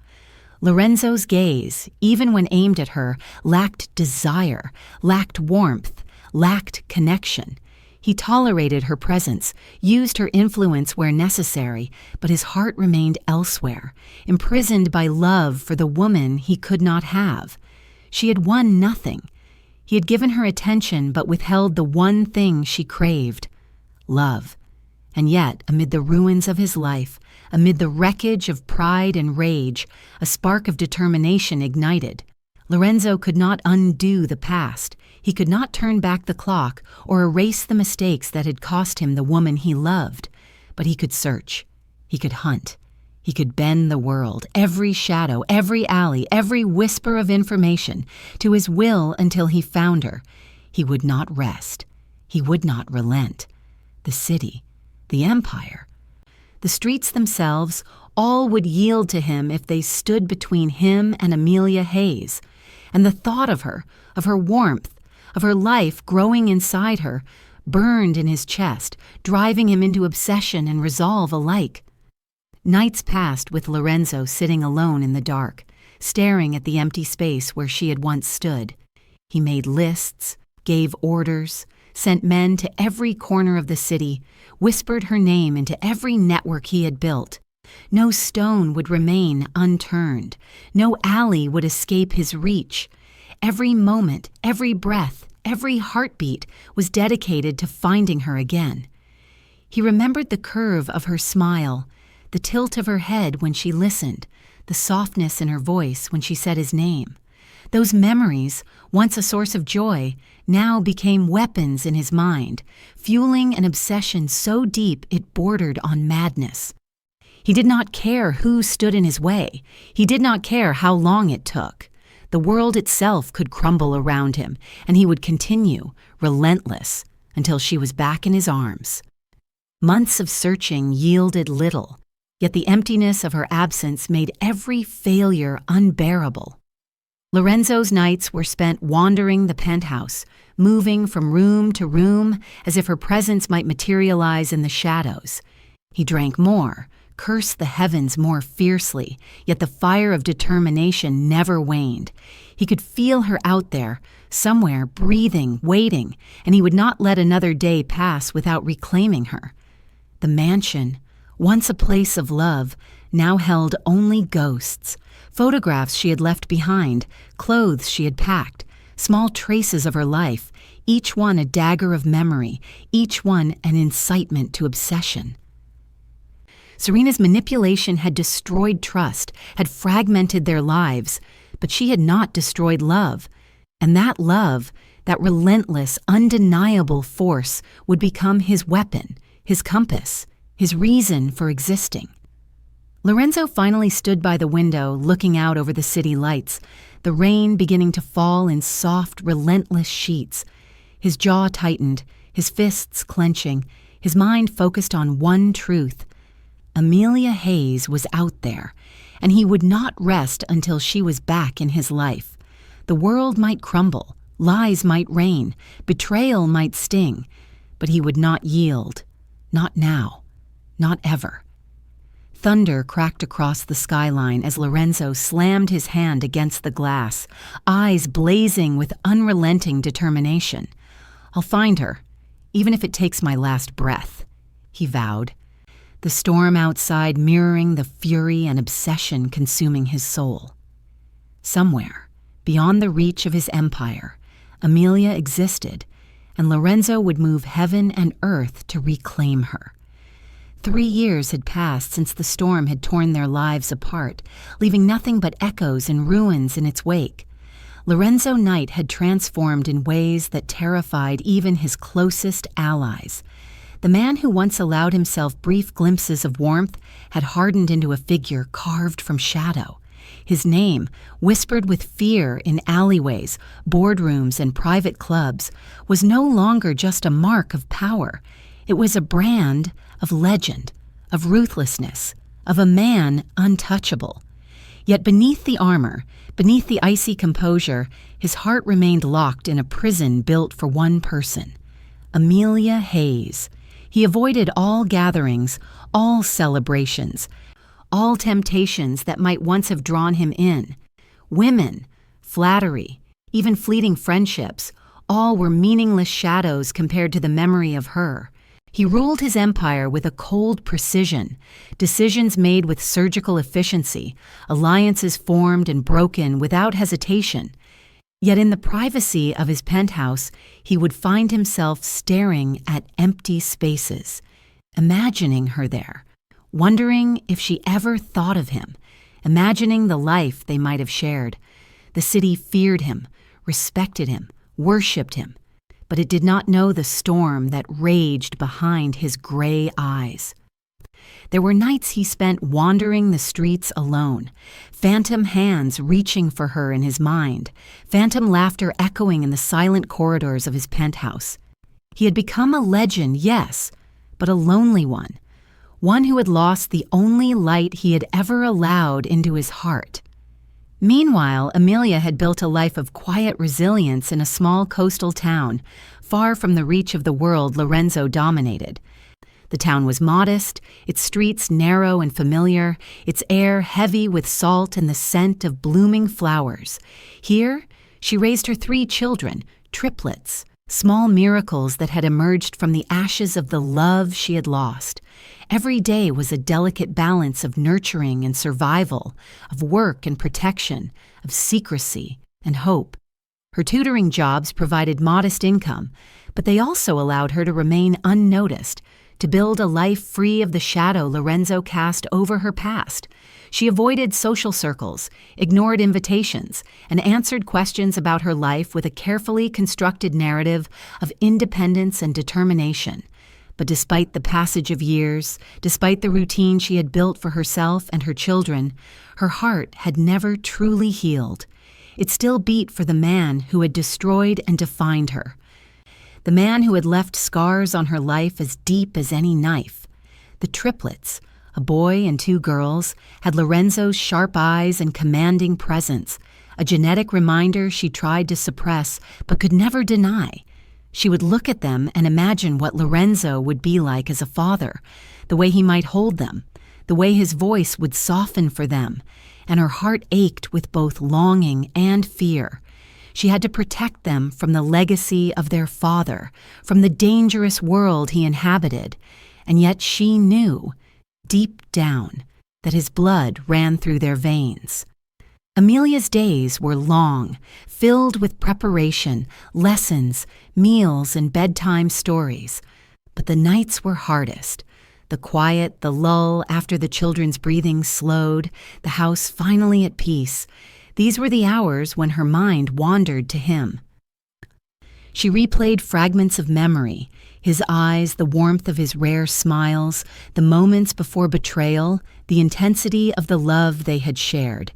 Lorenzo's gaze, even when aimed at her, lacked desire, lacked warmth, lacked connection. He tolerated her presence, used her influence where necessary, but his heart remained elsewhere, imprisoned by love for the woman he could not have. She had won nothing. He had given her attention but withheld the one thing she craved: love. And yet, amid the ruins of his life, amid the wreckage of pride and rage, a spark of determination ignited. Lorenzo could not undo the past. He could not turn back the clock or erase the mistakes that had cost him the woman he loved. But he could search. He could hunt. He could bend the world, every shadow, every alley, every whisper of information, to his will until he found her. He would not rest. He would not relent. The city, the empire, the streets themselves, all would yield to him if they stood between him and Amelia Hayes. And the thought of her warmth, of her life growing inside her, burned in his chest, driving him into obsession and resolve alike. Nights passed with Lorenzo sitting alone in the dark, staring at the empty space where she had once stood. He made lists, gave orders, sent men to every corner of the city, whispered her name into every network he had built. No stone would remain unturned. No alley would escape his reach. Every moment, every breath, every heartbeat was dedicated to finding her again. He remembered the curve of her smile, the tilt of her head when she listened, the softness in her voice when she said his name. Those memories, once a source of joy, now became weapons in his mind, fueling an obsession so deep it bordered on madness. He did not care who stood in his way. He did not care how long it took. The world itself could crumble around him, and he would continue, relentless, until she was back in his arms. Months of searching yielded little, yet the emptiness of her absence made every failure unbearable. Lorenzo's nights were spent wandering the penthouse, moving from room to room as if her presence might materialize in the shadows. He drank more, cursed the heavens more fiercely, yet the fire of determination never waned. He could feel her out there, somewhere, breathing, waiting, and he would not let another day pass without reclaiming her. The mansion, once a place of love, now held only ghosts, photographs she had left behind, clothes she had packed, small traces of her life, each one a dagger of memory, each one an incitement to obsession. Serena's manipulation had destroyed trust, had fragmented their lives, but she had not destroyed love. And that love, that relentless, undeniable force, would become his weapon, his compass, his reason for existing. Lorenzo finally stood by the window, looking out over the city lights, the rain beginning to fall in soft, relentless sheets. His jaw tightened, his fists clenching, his mind focused on one truth. Amelia Hayes was out there, and he would not rest until she was back in his life. The world might crumble, lies might reign, betrayal might sting, but he would not yield. Not now. Not ever. Thunder cracked across the skyline as Lorenzo slammed his hand against the glass, eyes blazing with unrelenting determination. "I'll find her, even if it takes my last breath," he vowed. The storm outside mirroring the fury and obsession consuming his soul. Somewhere, beyond the reach of his empire, Amelia existed, and Lorenzo would move heaven and earth to reclaim her. 3 years had passed since the storm had torn their lives apart, leaving nothing but echoes and ruins in its wake. Lorenzo Knight had transformed in ways that terrified even his closest allies. The man who once allowed himself brief glimpses of warmth had hardened into a figure carved from shadow. His name, whispered with fear in alleyways, boardrooms, and private clubs, was no longer just a mark of power. It was a brand of legend, of ruthlessness, of a man untouchable. Yet beneath the armor, beneath the icy composure, his heart remained locked in a prison built for one person, Amelia Hayes. He avoided all gatherings, all celebrations, all temptations that might once have drawn him in. Women, flattery, even fleeting friendships, all were meaningless shadows compared to the memory of her. He ruled his empire with a cold precision, decisions made with surgical efficiency, alliances formed and broken without hesitation. Yet in the privacy of his penthouse, he would find himself staring at empty spaces, imagining her there, wondering if she ever thought of him, imagining the life they might have shared. The city feared him, respected him, worshipped him, but it did not know the storm that raged behind his gray eyes. There were nights he spent wandering the streets alone, phantom hands reaching for her in his mind, phantom laughter echoing in the silent corridors of his penthouse. He had become a legend, yes, but a lonely one who had lost the only light he had ever allowed into his heart. Meanwhile, Amelia had built a life of quiet resilience in a small coastal town, far from the reach of the world Lorenzo dominated. The town was modest, its streets narrow and familiar, its air heavy with salt and the scent of blooming flowers. Here, she raised her 3 children, triplets, small miracles that had emerged from the ashes of the love she had lost. Every day was a delicate balance of nurturing and survival, of work and protection, of secrecy and hope. Her tutoring jobs provided modest income, but they also allowed her to remain unnoticed, to build a life free of the shadow Lorenzo cast over her past. She avoided social circles, ignored invitations, and answered questions about her life with a carefully constructed narrative of independence and determination. But despite the passage of years, despite the routine she had built for herself and her children, her heart had never truly healed. It still beat for the man who had destroyed and defined her. The man who had left scars on her life as deep as any knife. The triplets, a boy and 2 girls, had Lorenzo's sharp eyes and commanding presence, a genetic reminder she tried to suppress but could never deny. She would look at them and imagine what Lorenzo would be like as a father, the way he might hold them, the way his voice would soften for them, and her heart ached with both longing and fear. She had to protect them from the legacy of their father, from the dangerous world he inhabited, and yet she knew, deep down, that his blood ran through their veins. Amelia's days were long, filled with preparation, lessons, meals, and bedtime stories. But the nights were hardest. The quiet, the lull after the children's breathing slowed, the house finally at peace. These were the hours when her mind wandered to him. She replayed fragments of memory, his eyes, the warmth of his rare smiles, the moments before betrayal, the intensity of the love they had shared.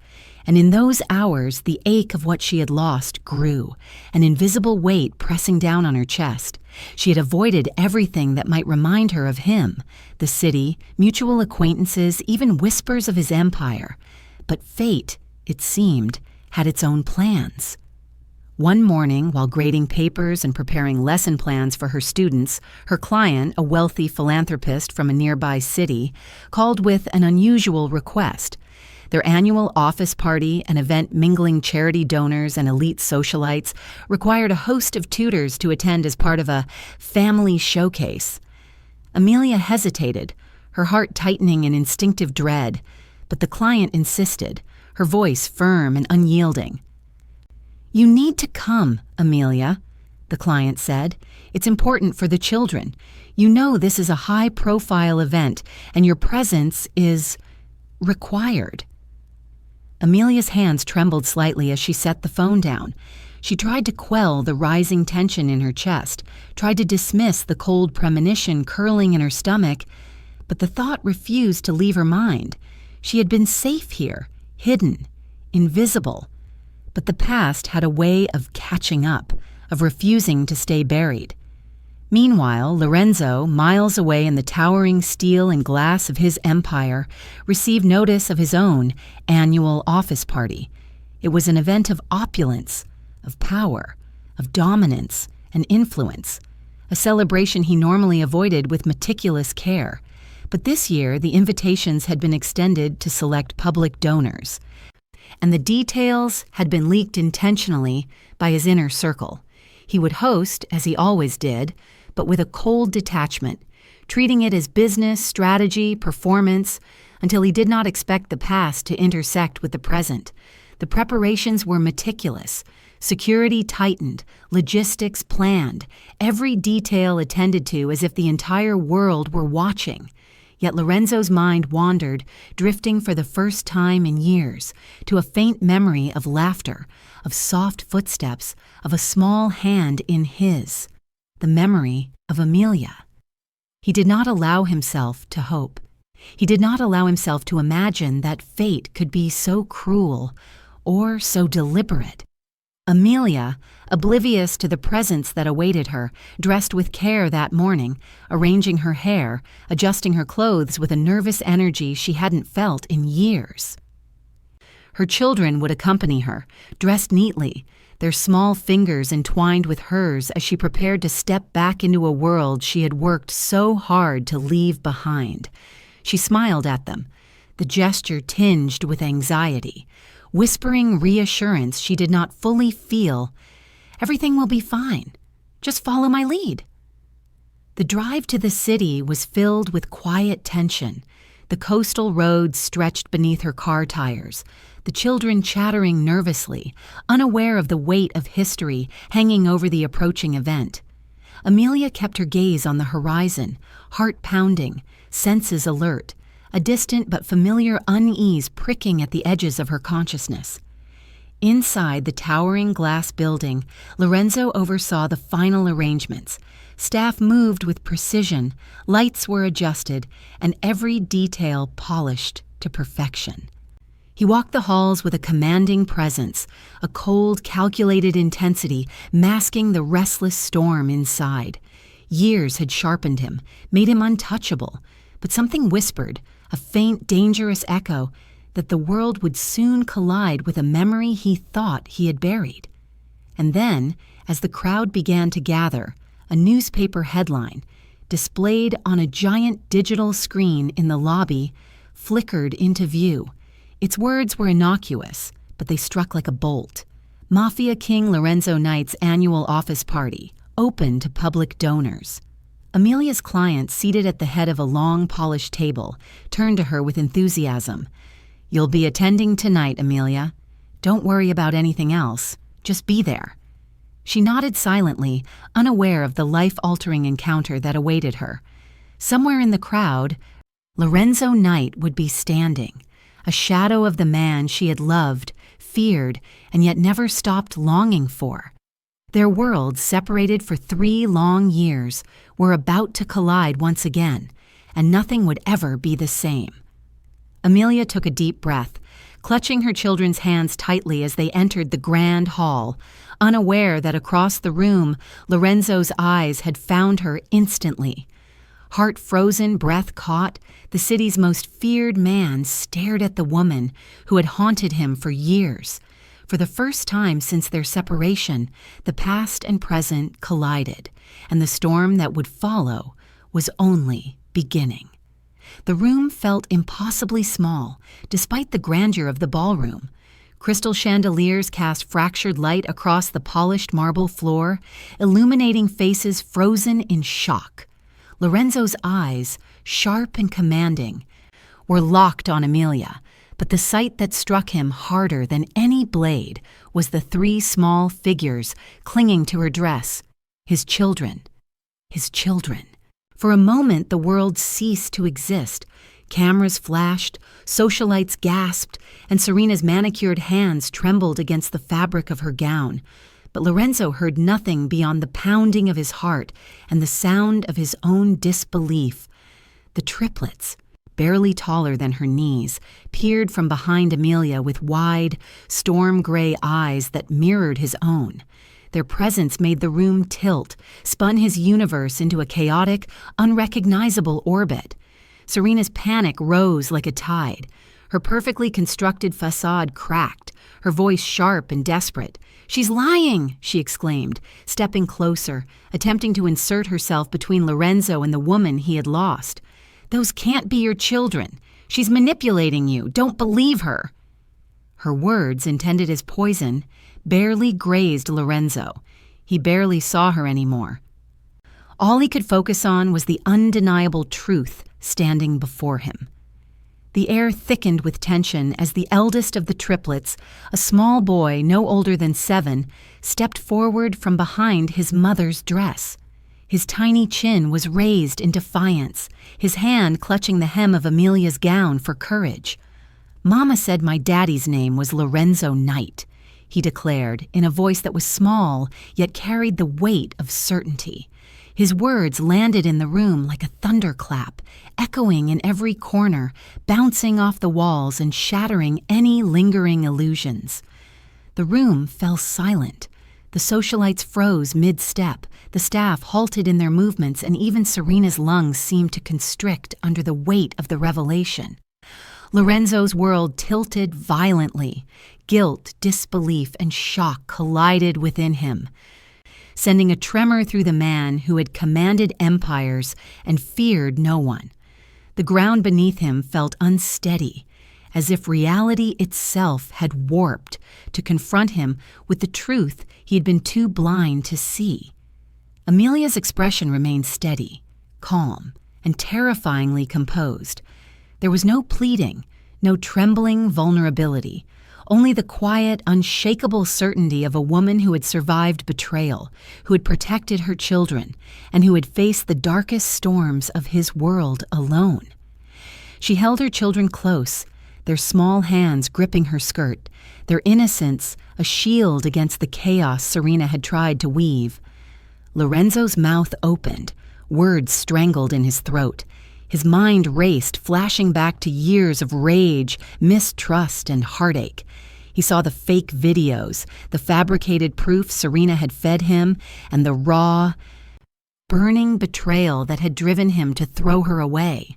And in those hours, the ache of what she had lost grew, an invisible weight pressing down on her chest. She had avoided everything that might remind her of him, the city, mutual acquaintances, even whispers of his empire. But fate, it seemed, had its own plans. One morning, while grading papers and preparing lesson plans for her students, her client, a wealthy philanthropist from a nearby city, called with an unusual request. Their annual office party, an event mingling charity donors and elite socialites, required a host of tutors to attend as part of a family showcase. Amelia hesitated, her heart tightening in instinctive dread, but the client insisted, her voice firm and unyielding. "You need to come, Amelia," the client said. "It's important for the children. You know this is a high-profile event, and your presence is required." Amelia's hands trembled slightly as she set the phone down. She tried to quell the rising tension in her chest, tried to dismiss the cold premonition curling in her stomach, but the thought refused to leave her mind. She had been safe here, hidden, invisible. But the past had a way of catching up, of refusing to stay buried. Meanwhile, Lorenzo, miles away in the towering steel and glass of his empire, received notice of his own annual office party. It was an event of opulence, of power, of dominance and influence, a celebration he normally avoided with meticulous care. But this year, the invitations had been extended to select public donors, and the details had been leaked intentionally by his inner circle. He would host, as he always did, but with a cold detachment, treating it as business, strategy, performance, until he did not expect the past to intersect with the present. The preparations were meticulous, security tightened, logistics planned, every detail attended to as if the entire world were watching. Yet Lorenzo's mind wandered, drifting for the first time in years, to a faint memory of laughter, of soft footsteps, of a small hand in his. The memory of Amelia. He did not allow himself to hope. He did not allow himself to imagine that fate could be so cruel or so deliberate. Amelia, oblivious to the presence that awaited her, dressed with care that morning, arranging her hair, adjusting her clothes with a nervous energy she hadn't felt in years. Her children would accompany her, dressed neatly, their small fingers entwined with hers as she prepared to step back into a world she had worked so hard to leave behind. She smiled at them, the gesture tinged with anxiety, whispering reassurance she did not fully feel. "Everything will be fine. Just follow my lead." The drive to the city was filled with quiet tension. The coastal roads stretched beneath her car tires, the children chattering nervously, unaware of the weight of history hanging over the approaching event. Amelia kept her gaze on the horizon, heart pounding, senses alert, a distant but familiar unease pricking at the edges of her consciousness. Inside the towering glass building, Lorenzo oversaw the final arrangements. Staff moved with precision, lights were adjusted, and every detail polished to perfection. He walked the halls with a commanding presence, a cold, calculated intensity masking the restless storm inside. Years had sharpened him, made him untouchable, but something whispered, a faint, dangerous echo, that the world would soon collide with a memory he thought he had buried. And then, as the crowd began to gather, a newspaper headline, displayed on a giant digital screen in the lobby, flickered into view. Its words were innocuous, but they struck like a bolt. Mafia King Lorenzo Knight's annual office party, open to public donors. Amelia's client, seated at the head of a long, polished table, turned to her with enthusiasm. "You'll be attending tonight, Amelia. Don't worry about anything else. Just be there." She nodded silently, unaware of the life-altering encounter that awaited her. Somewhere in the crowd, Lorenzo Knight would be standing, a shadow of the man she had loved, feared, and yet never stopped longing for. Their worlds, separated for 3 long years, were about to collide once again, and nothing would ever be the same. Amelia took a deep breath, clutching her children's hands tightly as they entered the grand hall, unaware that across the room, Lorenzo's eyes had found her instantly. Heart frozen, breath caught, the city's most feared man stared at the woman who had haunted him for years. For the first time since their separation, the past and present collided, and the storm that would follow was only beginning. The room felt impossibly small, despite the grandeur of the ballroom. Crystal chandeliers cast fractured light across the polished marble floor, illuminating faces frozen in shock. Lorenzo's eyes, sharp and commanding, were locked on Amelia, but the sight that struck him harder than any blade was the 3 small figures clinging to her dress. His children. His children. For a moment, the world ceased to exist. Cameras flashed, socialites gasped, and Serena's manicured hands trembled against the fabric of her gown. but Lorenzo heard nothing beyond the pounding of his heart and the sound of his own disbelief. The triplets, barely taller than her knees, peered from behind Amelia with wide, storm-gray eyes that mirrored his own. Their presence made the room tilt, spun his universe into a chaotic, unrecognizable orbit. Serena's panic rose like a tide. Her perfectly constructed facade cracked, her voice sharp and desperate. "She's lying!" she exclaimed, stepping closer, attempting to insert herself between Lorenzo and the woman he had lost. "Those can't be your children. She's manipulating you. Don't believe her." Her words, intended as poison, barely grazed Lorenzo. He barely saw her anymore. All he could focus on was the undeniable truth standing before him. The air thickened with tension as the eldest of the triplets, a small boy no older than 7, stepped forward from behind his mother's dress. His tiny chin was raised in defiance, his hand clutching the hem of Amelia's gown for courage. "Mama said my daddy's name was Lorenzo Knight," he declared in a voice that was small yet carried the weight of certainty. His words landed in the room like a thunderclap, echoing in every corner, bouncing off the walls and shattering any lingering illusions. The room fell silent. The socialites froze mid-step, the staff halted in their movements, and even Serena's lungs seemed to constrict under the weight of the revelation. Lorenzo's world tilted violently. Guilt, disbelief, and shock collided within him, sending a tremor through the man who had commanded empires and feared no one. The ground beneath him felt unsteady, as if reality itself had warped to confront him with the truth he had been too blind to see. Amelia's expression remained steady, calm, and terrifyingly composed. There was no pleading, no trembling vulnerability, only the quiet, unshakable certainty of a woman who had survived betrayal, who had protected her children, and who had faced the darkest storms of his world alone. She held her children close, their small hands gripping her skirt, their innocence a shield against the chaos Serena had tried to weave. Lorenzo's mouth opened, words strangled in his throat. His mind raced, flashing back to years of rage, mistrust, and heartache. He saw the fake videos, the fabricated proof Serena had fed him, and the raw, burning betrayal that had driven him to throw her away.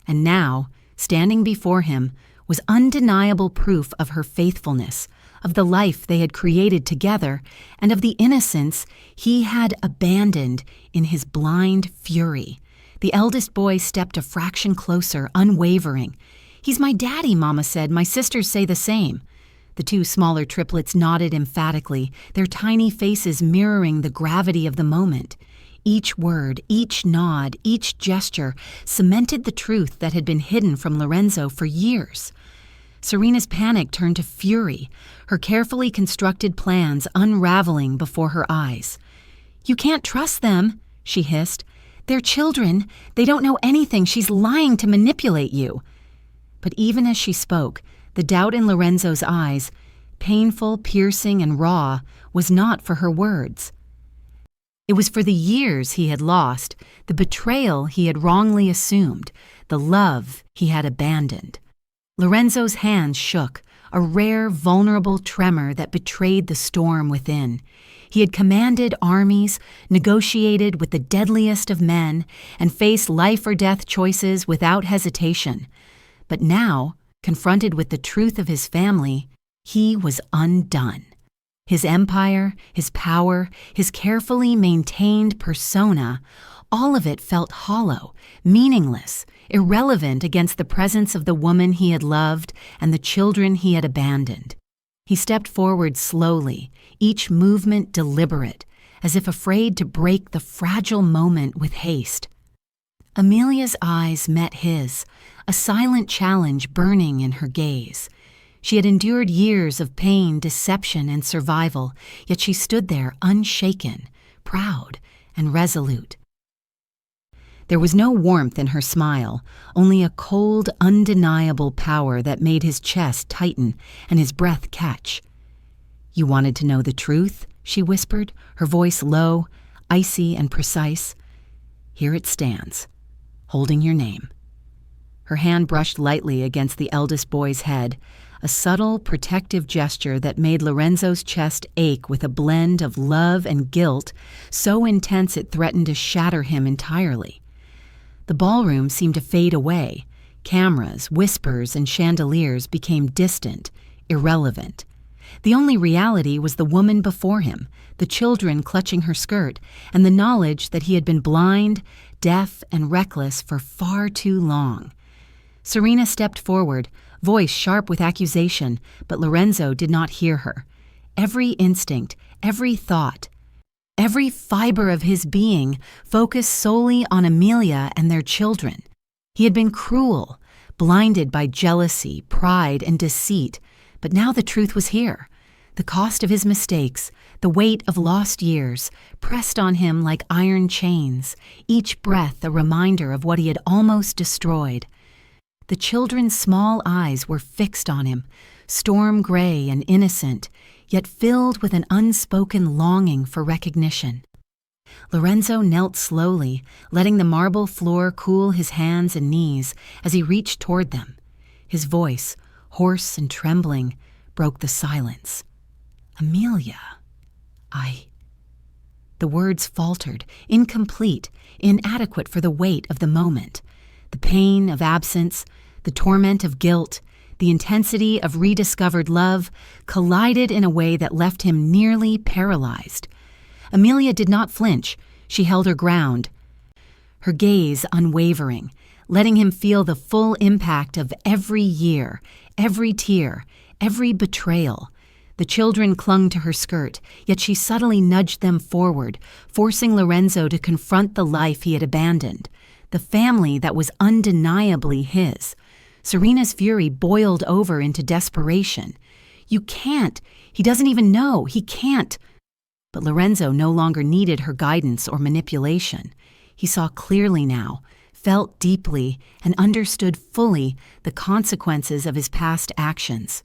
And now, standing before him, was undeniable proof of her faithfulness, of the life they had created together, and of the innocence he had abandoned in his blind fury. The eldest boy stepped a fraction closer, unwavering. "He's my daddy," Mama said. "My sisters say the same." The 2 smaller triplets nodded emphatically, their tiny faces mirroring the gravity of the moment. Each word, each nod, each gesture cemented the truth that had been hidden from Lorenzo for years. Serena's panic turned to fury, her carefully constructed plans unraveling before her eyes. "You can't trust them," she hissed. "They're children. They don't know anything. She's lying to manipulate you." But even as she spoke, the doubt in Lorenzo's eyes, painful, piercing, and raw, was not for her words. It was for the years he had lost, the betrayal he had wrongly assumed, the love he had abandoned. Lorenzo's hands shook, a rare, vulnerable tremor that betrayed the storm within. He had commanded armies, negotiated with the deadliest of men, and faced life-or-death choices without hesitation. But now, confronted with the truth of his family, he was undone. His empire, his power, his carefully maintained persona, all of it felt hollow, meaningless, irrelevant against the presence of the woman he had loved and the children he had abandoned. He stepped forward slowly, each movement deliberate, as if afraid to break the fragile moment with haste. Amelia's eyes met his, a silent challenge burning in her gaze. She had endured years of pain, deception, and survival, yet she stood there unshaken, proud, and resolute. There was no warmth in her smile, only a cold, undeniable power that made his chest tighten and his breath catch. "You wanted to know the truth?" she whispered, her voice low, icy and precise. "Here it stands, holding your name." Her hand brushed lightly against the eldest boy's head, a subtle, protective gesture that made Lorenzo's chest ache with a blend of love and guilt so intense it threatened to shatter him entirely. The ballroom seemed to fade away. Cameras, whispers, and chandeliers became distant, irrelevant. The only reality was the woman before him, the children clutching her skirt, and the knowledge that he had been blind, deaf, and reckless for far too long. Serena stepped forward, voice sharp with accusation, but Lorenzo did not hear her. Every instinct, every thought, every fiber of his being focused solely on Amelia and their children. He had been cruel, blinded by jealousy, pride, and deceit, but now the truth was here. The cost of his mistakes, the weight of lost years, pressed on him like iron chains, each breath a reminder of what he had almost destroyed. The children's small eyes were fixed on him, storm gray and innocent, yet filled with an unspoken longing for recognition. Lorenzo knelt slowly, letting the marble floor cool his hands and knees as he reached toward them. His voice, hoarse and trembling, broke the silence. "Amelia, The words faltered, incomplete, inadequate for the weight of the moment. The pain of absence, the torment of guilt, the intensity of rediscovered love collided in a way that left him nearly paralyzed. Amelia did not flinch. She held her ground, her gaze unwavering, letting him feel the full impact of every year, every tear, every betrayal. The children clung to her skirt, yet she subtly nudged them forward, forcing Lorenzo to confront the life he had abandoned, the family that was undeniably his. Serena's fury boiled over into desperation. "You can't. He doesn't even know. He can't." But Lorenzo no longer needed her guidance or manipulation. He saw clearly now, felt deeply, and understood fully the consequences of his past actions.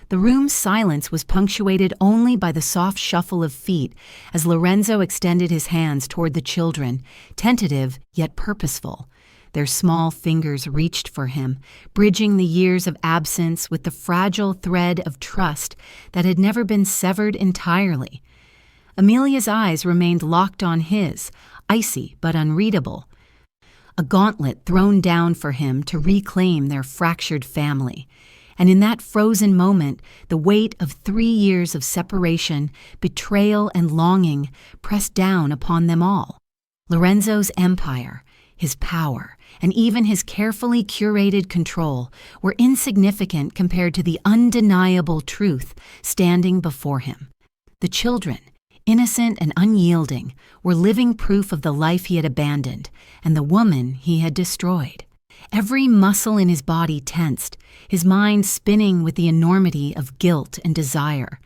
The room's silence was punctuated only by the soft shuffle of feet as Lorenzo extended his hands toward the children, tentative yet purposeful. Their small fingers reached for him, bridging the years of absence with the fragile thread of trust that had never been severed entirely. Amelia's eyes remained locked on his, icy but unreadable, a gauntlet thrown down for him to reclaim their fractured family. And in that frozen moment, the weight of 3 years of separation, betrayal, and longing pressed down upon them all. Lorenzo's empire, his power, and even his carefully curated control were insignificant compared to the undeniable truth standing before him. The children, innocent and unyielding, were living proof of the life he had abandoned and the woman he had destroyed. Every muscle in his body tensed, his mind spinning with the enormity of guilt and desire.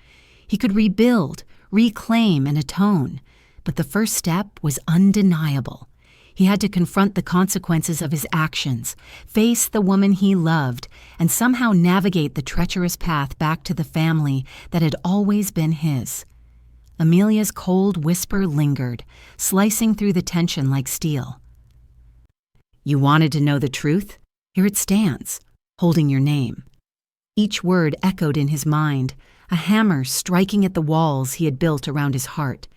He could rebuild, reclaim, and atone, but the first step was undeniable. He had to confront the consequences of his actions, face the woman he loved, and somehow navigate the treacherous path back to the family that had always been his. Amelia's cold whisper lingered, slicing through the tension like steel. "You wanted to know the truth? Here it stands, holding your name." Each word echoed in his mind, a hammer striking at the walls he had built around his heart.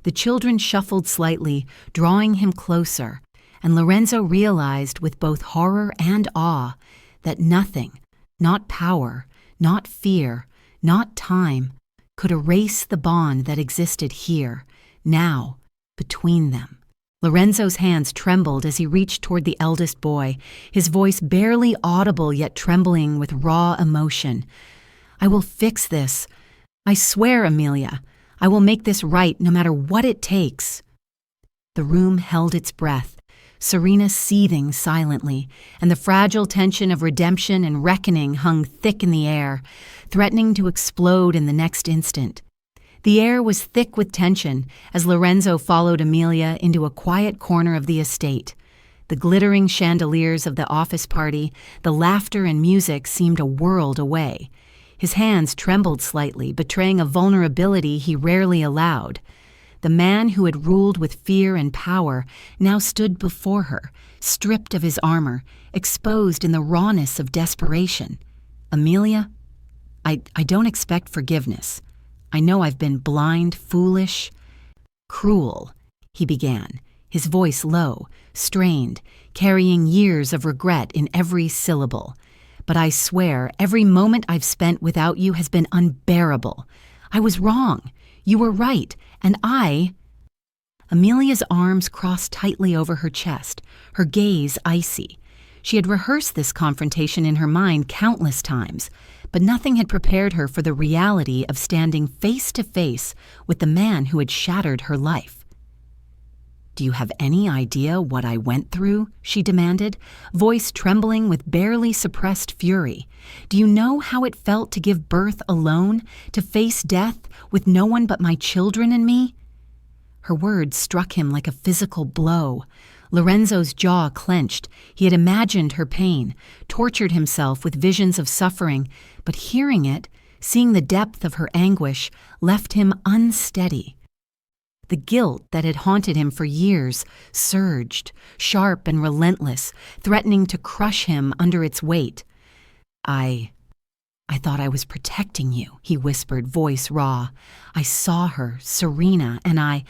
The children shuffled slightly, drawing him closer, and Lorenzo realized with both horror and awe that nothing, not power, not fear, not time, could erase the bond that existed here, now, between them. Lorenzo's hands trembled as he reached toward the eldest boy, his voice barely audible yet trembling with raw emotion. "I will fix this. I swear, Amelia. I will make this right no matter what it takes." The room held its breath, Serena seething silently, and the fragile tension of redemption and reckoning hung thick in the air, threatening to explode in the next instant. The air was thick with tension as Lorenzo followed Amelia into a quiet corner of the estate. The glittering chandeliers of the office party, the laughter and music seemed a world away. His hands trembled slightly, betraying a vulnerability he rarely allowed. The man who had ruled with fear and power now stood before her, stripped of his armor, exposed in the rawness of desperation. "Amelia, I don't expect forgiveness. I know I've been blind, foolish, cruel," he began, his voice low, strained, carrying years of regret in every syllable. "But I swear every moment I've spent without you has been unbearable. I was wrong. You were right, and Amelia's arms crossed tightly over her chest, her gaze icy. She had rehearsed this confrontation in her mind countless times, but nothing had prepared her for the reality of standing face to face with the man who had shattered her life. "Do you have any idea what I went through?" she demanded, voice trembling with barely suppressed fury. "Do you know how it felt to give birth alone, to face death with no one but my children and me?" Her words struck him like a physical blow. Lorenzo's jaw clenched. He had imagined her pain, tortured himself with visions of suffering, but hearing it, seeing the depth of her anguish, left him unsteady. The guilt that had haunted him for years surged, sharp and relentless, threatening to crush him under its weight. I thought I was protecting you," he whispered, voice raw. "I saw her, Serena, and I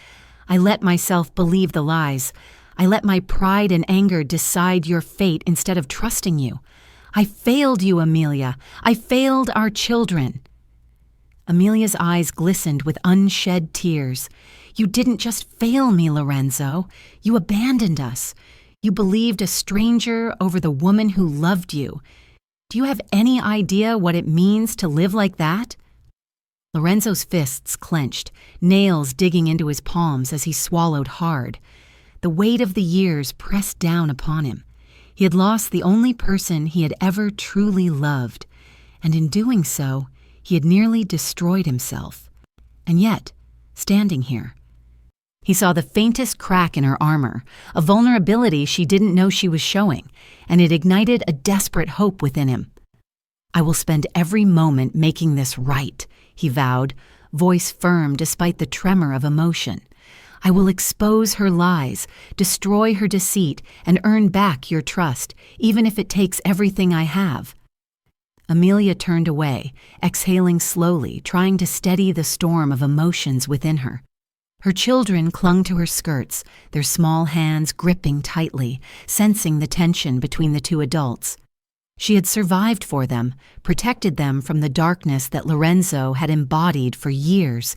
let myself believe the lies. I let my pride and anger decide your fate instead of trusting you. I failed you, Amelia. I failed our children." Amelia's eyes glistened with unshed tears. "You didn't just fail me, Lorenzo. You abandoned us. You believed a stranger over the woman who loved you. Do you have any idea what it means to live like that?" Lorenzo's fists clenched, nails digging into his palms as he swallowed hard. The weight of the years pressed down upon him. He had lost the only person he had ever truly loved, and in doing so, he had nearly destroyed himself. And yet, standing here, he saw the faintest crack in her armor, a vulnerability she didn't know she was showing, and it ignited a desperate hope within him. "I will spend every moment making this right," he vowed, voice firm despite the tremor of emotion. "I will expose her lies, destroy her deceit, and earn back your trust, even if it takes everything I have." Amelia turned away, exhaling slowly, trying to steady the storm of emotions within her. Her children clung to her skirts, their small hands gripping tightly, sensing the tension between the two adults. She had survived for them, protected them from the darkness that Lorenzo had embodied for years,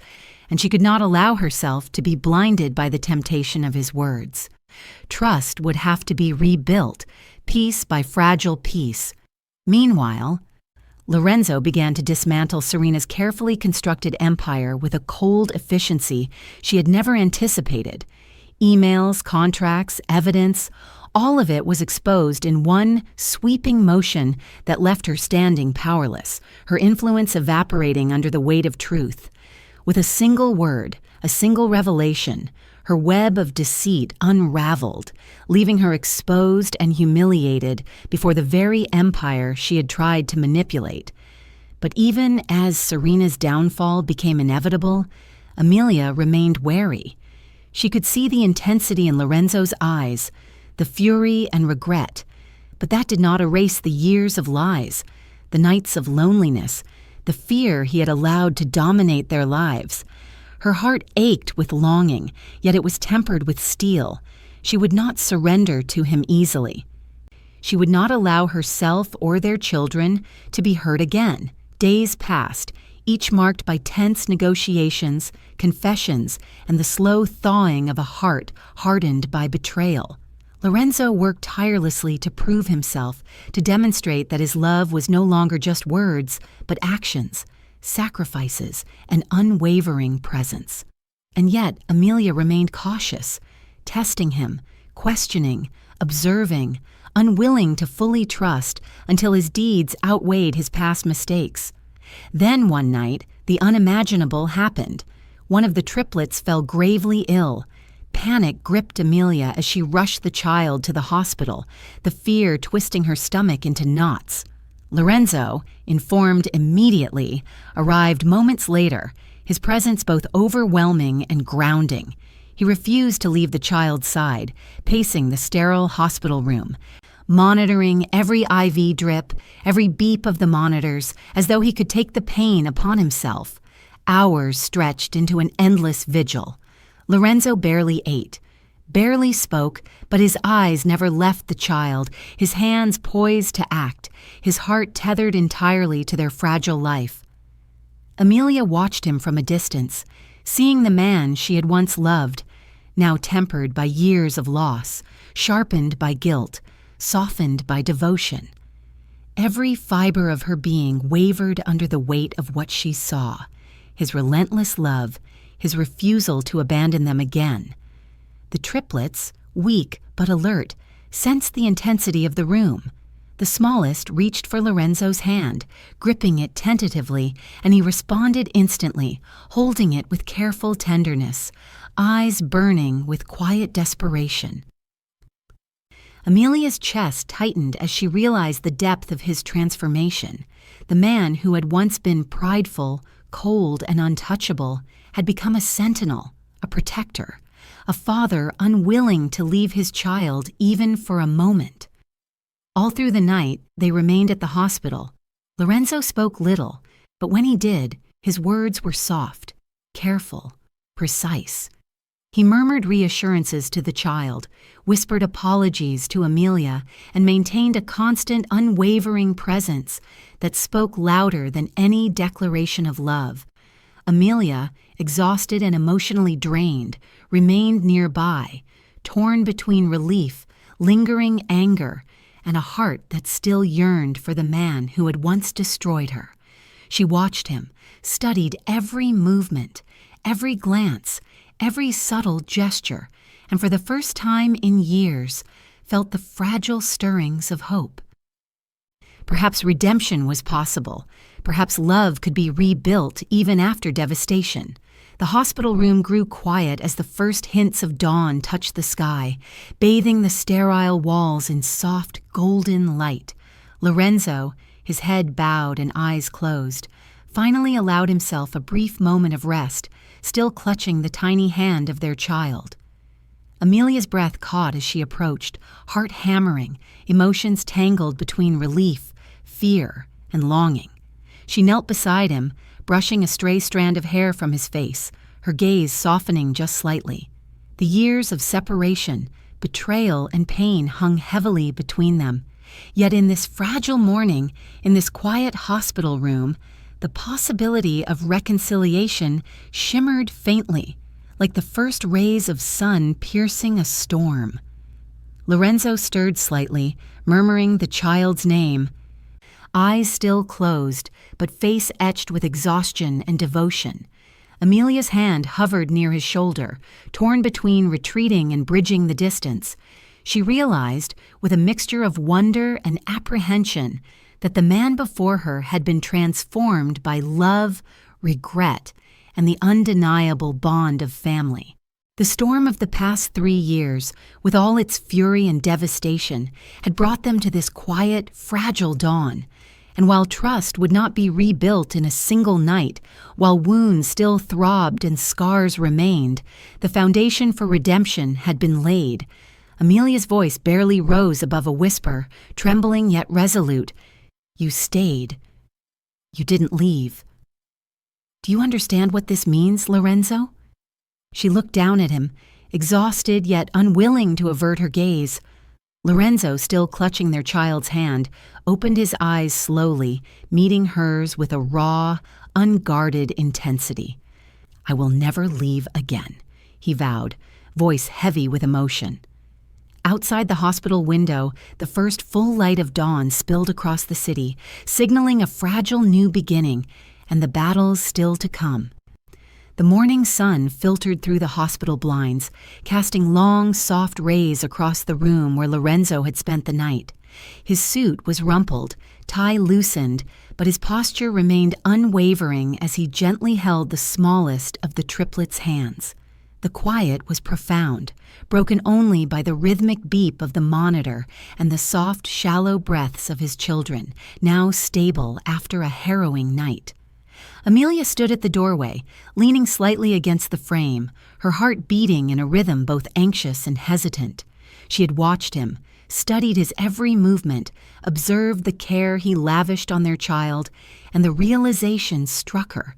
and she could not allow herself to be blinded by the temptation of his words. Trust would have to be rebuilt, piece by fragile piece. Meanwhile, Lorenzo began to dismantle Serena's carefully constructed empire with a cold efficiency she had never anticipated. Emails, contracts, evidence, all of it was exposed in one sweeping motion that left her standing powerless, her influence evaporating under the weight of truth. With a single word, a single revelation, her web of deceit unraveled, leaving her exposed and humiliated before the very empire she had tried to manipulate. But even as Serena's downfall became inevitable, Amelia remained wary. She could see the intensity in Lorenzo's eyes, the fury and regret, but that did not erase the years of lies, the nights of loneliness, the fear he had allowed to dominate their lives. Her heart ached with longing, yet it was tempered with steel. She would not surrender to him easily. She would not allow herself or their children to be hurt again. Days passed, each marked by tense negotiations, confessions, and the slow thawing of a heart hardened by betrayal. Lorenzo worked tirelessly to prove himself, to demonstrate that his love was no longer just words, but actions, sacrifices, and unwavering presence. And yet Amelia remained cautious, testing him, questioning, observing, unwilling to fully trust until his deeds outweighed his past mistakes. Then one night, the unimaginable happened. One of the triplets fell gravely ill. Panic gripped Amelia as she rushed the child to the hospital, the fear twisting her stomach into knots. Lorenzo, informed immediately, arrived moments later, his presence both overwhelming and grounding. He refused to leave the child's side, pacing the sterile hospital room, monitoring every IV drip, every beep of the monitors, as though he could take the pain upon himself. Hours stretched into an endless vigil. Lorenzo barely ate, barely spoke, but his eyes never left the child, his hands poised to act, his heart tethered entirely to their fragile life. Amelia watched him from a distance, seeing the man she had once loved, now tempered by years of loss, sharpened by guilt, softened by devotion. Every fiber of her being wavered under the weight of what she saw, his relentless love, his refusal to abandon them again. The triplets, weak but alert, sensed the intensity of the room. The smallest reached for Lorenzo's hand, gripping it tentatively, and he responded instantly, holding it with careful tenderness, eyes burning with quiet desperation. Amelia's chest tightened as she realized the depth of his transformation. The man who had once been prideful, cold, and untouchable had become a sentinel, a protector, a father unwilling to leave his child even for a moment. All through the night, they remained at the hospital. Lorenzo spoke little, but when he did, his words were soft, careful, precise. He murmured reassurances to the child, whispered apologies to Amelia, and maintained a constant, unwavering presence that spoke louder than any declaration of love. Amelia, exhausted and emotionally drained, remained nearby, torn between relief, lingering anger, and a heart that still yearned for the man who had once destroyed her. She watched him, studied every movement, every glance, every subtle gesture, and for the first time in years, felt the fragile stirrings of hope. Perhaps redemption was possible. Perhaps love could be rebuilt even after devastation. The hospital room grew quiet as the first hints of dawn touched the sky, bathing the sterile walls in soft, golden light. Lorenzo, his head bowed and eyes closed, finally allowed himself a brief moment of rest, still clutching the tiny hand of their child. Amelia's breath caught as she approached, heart hammering, emotions tangled between relief, fear, and longing. She knelt beside him, brushing a stray strand of hair from his face, her gaze softening just slightly. The years of separation, betrayal, and pain hung heavily between them. Yet in this fragile morning, in this quiet hospital room, the possibility of reconciliation shimmered faintly, like the first rays of sun piercing a storm. Lorenzo stirred slightly, murmuring the child's name. Eyes still closed, but face etched with exhaustion and devotion. Amelia's hand hovered near his shoulder, torn between retreating and bridging the distance. She realized, with a mixture of wonder and apprehension, that the man before her had been transformed by love, regret, and the undeniable bond of family. The storm of the past 3 years, with all its fury and devastation, had brought them to this quiet, fragile dawn. And while trust would not be rebuilt in a single night, while wounds still throbbed and scars remained, the foundation for redemption had been laid. Amelia's voice barely rose above a whisper, trembling yet resolute. "You stayed. You didn't leave. Do you understand what this means, Lorenzo?" She looked down at him, exhausted yet unwilling to avert her gaze. Lorenzo, still clutching their child's hand, opened his eyes slowly, meeting hers with a raw, unguarded intensity. "I will never leave again," he vowed, voice heavy with emotion. Outside the hospital window, the first full light of dawn spilled across the city, signaling a fragile new beginning and the battles still to come. The morning sun filtered through the hospital blinds, casting long, soft rays across the room where Lorenzo had spent the night. His suit was rumpled, tie loosened, but his posture remained unwavering as he gently held the smallest of the triplets' hands. The quiet was profound, broken only by the rhythmic beep of the monitor and the soft, shallow breaths of his children, now stable after a harrowing night. Amelia stood at the doorway, leaning slightly against the frame, her heart beating in a rhythm both anxious and hesitant. She had watched him, studied his every movement, observed the care he lavished on their child, and the realization struck her.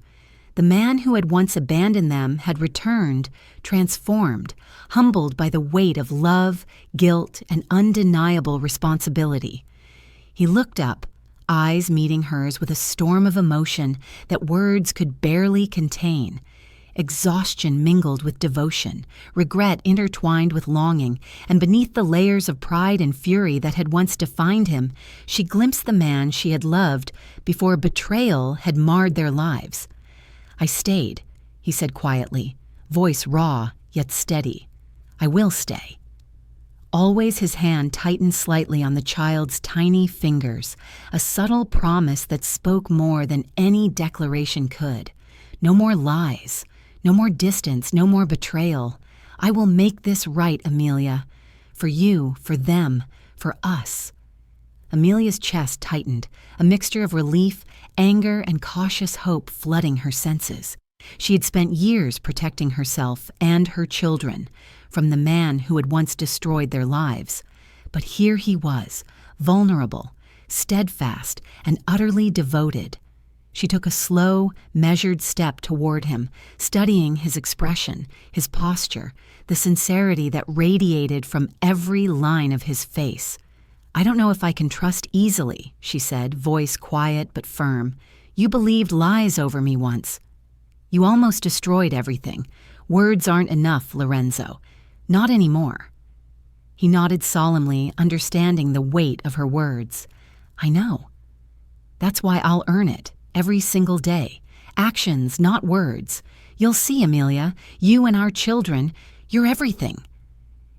The man who had once abandoned them had returned, transformed, humbled by the weight of love, guilt, and undeniable responsibility. He looked up, eyes meeting hers with a storm of emotion that words could barely contain. Exhaustion mingled with devotion, regret intertwined with longing, and beneath the layers of pride and fury that had once defined him, she glimpsed the man she had loved before betrayal had marred their lives. "I stayed," he said quietly, voice raw yet steady. "I will stay." Always his hand tightened slightly on the child's tiny fingers, a subtle promise that spoke more than any declaration could. No more lies, no more distance, no more betrayal. "I will make this right, Amelia. For you, for them, for us." Amelia's chest tightened, a mixture of relief, anger, and cautious hope flooding her senses. She had spent years protecting herself and her children from the man who had once destroyed their lives. But here he was, vulnerable, steadfast, and utterly devoted. She took a slow, measured step toward him, studying his expression, his posture, the sincerity that radiated from every line of his face. "I don't know if I can trust easily," she said, voice quiet but firm. "You believed lies over me once. You almost destroyed everything. Words aren't enough, Lorenzo. Not anymore." He nodded solemnly, understanding the weight of her words. "I know. That's why I'll earn it, every single day. Actions, not words. You'll see, Amelia, you and our children, you're everything."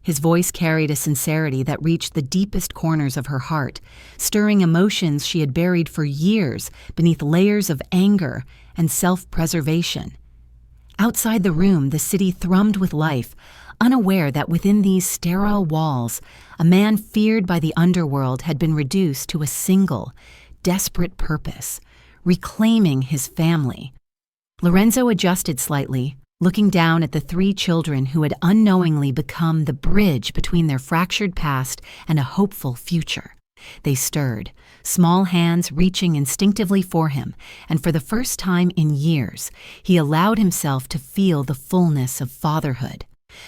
His voice carried a sincerity that reached the deepest corners of her heart, stirring emotions she had buried for years beneath layers of anger and self-preservation. Outside the room, the city thrummed with life, unaware that within these sterile walls, a man feared by the underworld had been reduced to a single, desperate purpose: reclaiming his family. Lorenzo adjusted slightly, looking down at the three children who had unknowingly become the bridge between their fractured past and a hopeful future. They stirred, small hands reaching instinctively for him, and for the first time in years, he allowed himself to feel the fullness of fatherhood.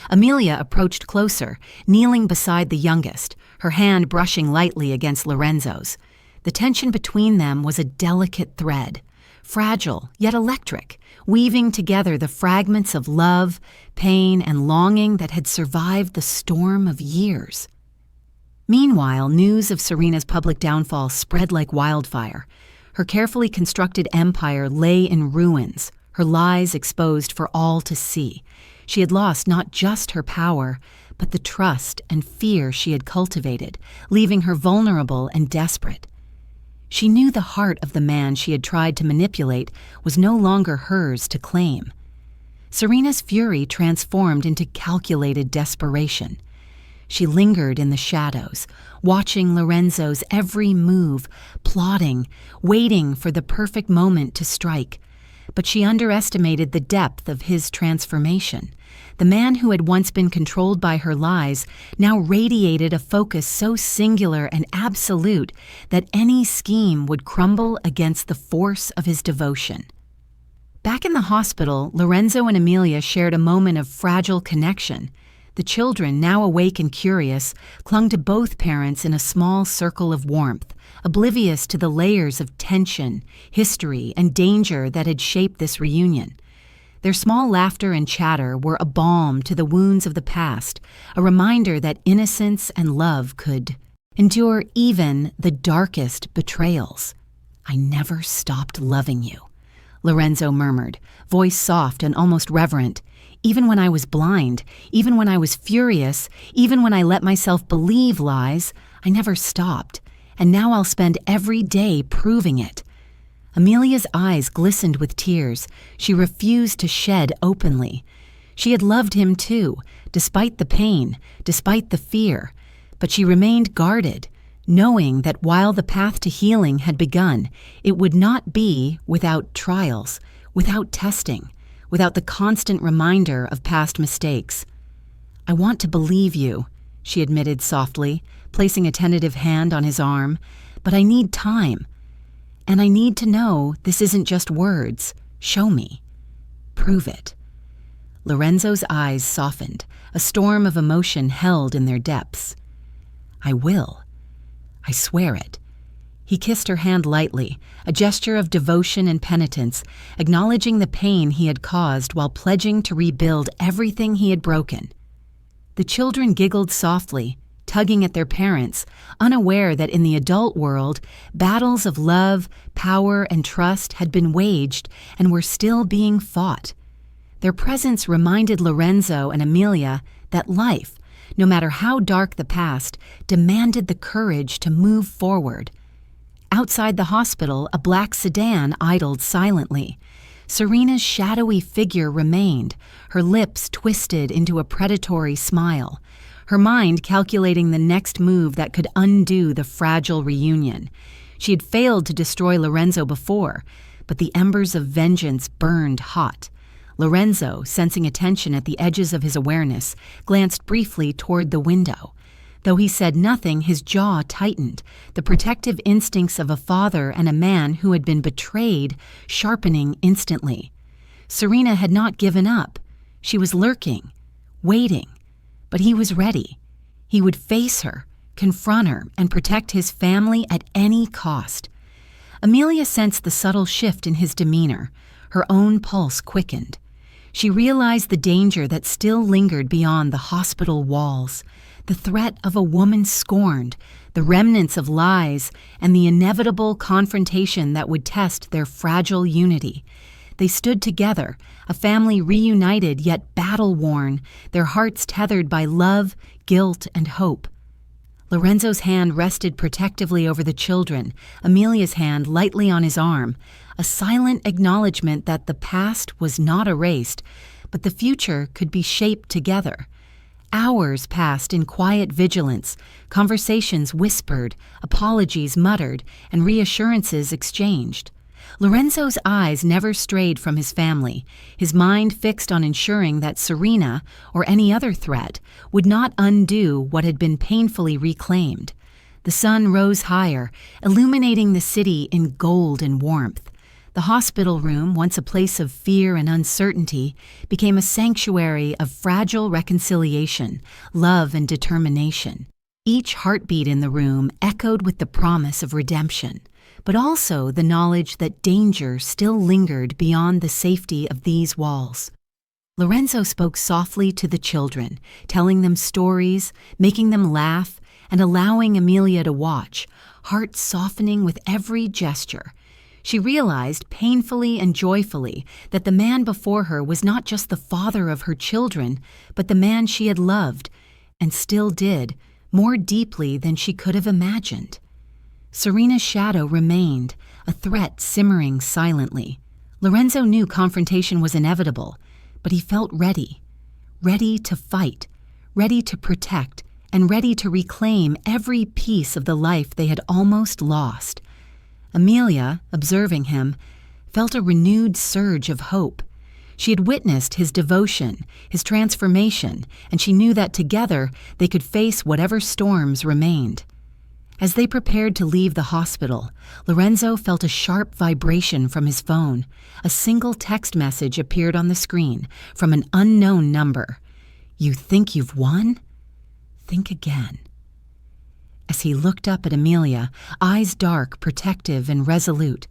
Amelia approached closer, kneeling beside the youngest, her hand brushing lightly against Lorenzo's. The tension between them was a delicate thread, fragile yet electric, weaving together the fragments of love, pain, and longing that had survived the storm of years. Meanwhile, news of Serena's public downfall spread like wildfire. Her carefully constructed empire lay in ruins, her lies exposed for all to see. She had lost not just her power, but the trust and fear she had cultivated, leaving her vulnerable and desperate. She knew the heart of the man she had tried to manipulate was no longer hers to claim. Serena's fury transformed into calculated desperation. She lingered in the shadows, watching Lorenzo's every move, plotting, waiting for the perfect moment to strike. But she underestimated the depth of his transformation. The man who had once been controlled by her lies now radiated a focus so singular and absolute that any scheme would crumble against the force of his devotion. Back in the hospital, Lorenzo and Amelia shared a moment of fragile connection. The children, now awake and curious, clung to both parents in a small circle of warmth, oblivious to the layers of tension, history, and danger that had shaped this reunion. Their small laughter and chatter were a balm to the wounds of the past, a reminder that innocence and love could endure even the darkest betrayals. "I never stopped loving you," Lorenzo murmured, voice soft and almost reverent. "Even when I was blind, even when I was furious, even when I let myself believe lies, I never stopped. And now I'll spend every day proving it." Amelia's eyes glistened with tears. She refused to shed openly. She had loved him too, despite the pain, despite the fear, but she remained guarded, knowing that while the path to healing had begun, it would not be without trials, without testing, without the constant reminder of past mistakes. "I want to believe you," she admitted softly, placing a tentative hand on his arm, "but I need time. And I need to know this isn't just words. Show me. Prove it." Lorenzo's eyes softened, a storm of emotion held in their depths. "I will. I swear it." He kissed her hand lightly, a gesture of devotion and penitence, acknowledging the pain he had caused while pledging to rebuild everything he had broken. The children giggled softly, tugging at their parents, unaware that in the adult world, battles of love, power, and trust had been waged and were still being fought. Their presence reminded Lorenzo and Amelia that life, no matter how dark the past, demanded the courage to move forward. Outside the hospital, a black sedan idled silently. Serena's shadowy figure remained, her lips twisted into a predatory smile, her mind calculating the next move that could undo the fragile reunion. She had failed to destroy Lorenzo before, but the embers of vengeance burned hot. Lorenzo, sensing a tension at the edges of his awareness, glanced briefly toward the window. Though he said nothing, his jaw tightened, the protective instincts of a father and a man who had been betrayed sharpening instantly. Serena had not given up. She was lurking, waiting. But he was ready. He would face her, confront her, and protect his family at any cost. Amelia sensed the subtle shift in his demeanor. Her own pulse quickened. She realized the danger that still lingered beyond the hospital walls, the threat of a woman scorned, the remnants of lies, and the inevitable confrontation that would test their fragile unity. They stood together, a family reunited yet battle-worn, their hearts tethered by love, guilt, and hope. Lorenzo's hand rested protectively over the children, Amelia's hand lightly on his arm, a silent acknowledgement that the past was not erased, but the future could be shaped together. Hours passed in quiet vigilance, conversations whispered, apologies muttered, and reassurances exchanged. Lorenzo's eyes never strayed from his family, his mind fixed on ensuring that Serena, or any other threat, would not undo what had been painfully reclaimed. The sun rose higher, illuminating the city in gold and warmth. The hospital room, once a place of fear and uncertainty, became a sanctuary of fragile reconciliation, love, and determination. Each heartbeat in the room echoed with the promise of redemption, but also the knowledge that danger still lingered beyond the safety of these walls. Lorenzo spoke softly to the children, telling them stories, making them laugh, and allowing Amelia to watch, heart softening with every gesture. She realized, painfully and joyfully, that the man before her was not just the father of her children, but the man she had loved, and still did, more deeply than she could have imagined. Serena's shadow remained, a threat simmering silently. Lorenzo knew confrontation was inevitable, but he felt ready. Ready to fight, ready to protect, and ready to reclaim every piece of the life they had almost lost. Amelia, observing him, felt a renewed surge of hope. She had witnessed his devotion, his transformation, and she knew that together they could face whatever storms remained. As they prepared to leave the hospital, Lorenzo felt a sharp vibration from his phone. A single text message appeared on the screen from an unknown number. "You think you've won? Think again." As he looked up at Amelia, eyes dark, protective, and resolute,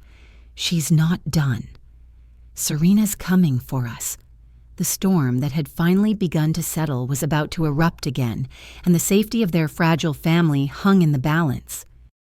"She's not done. Serena's coming for us." The storm that had finally begun to settle was about to erupt again, and the safety of their fragile family hung in the balance.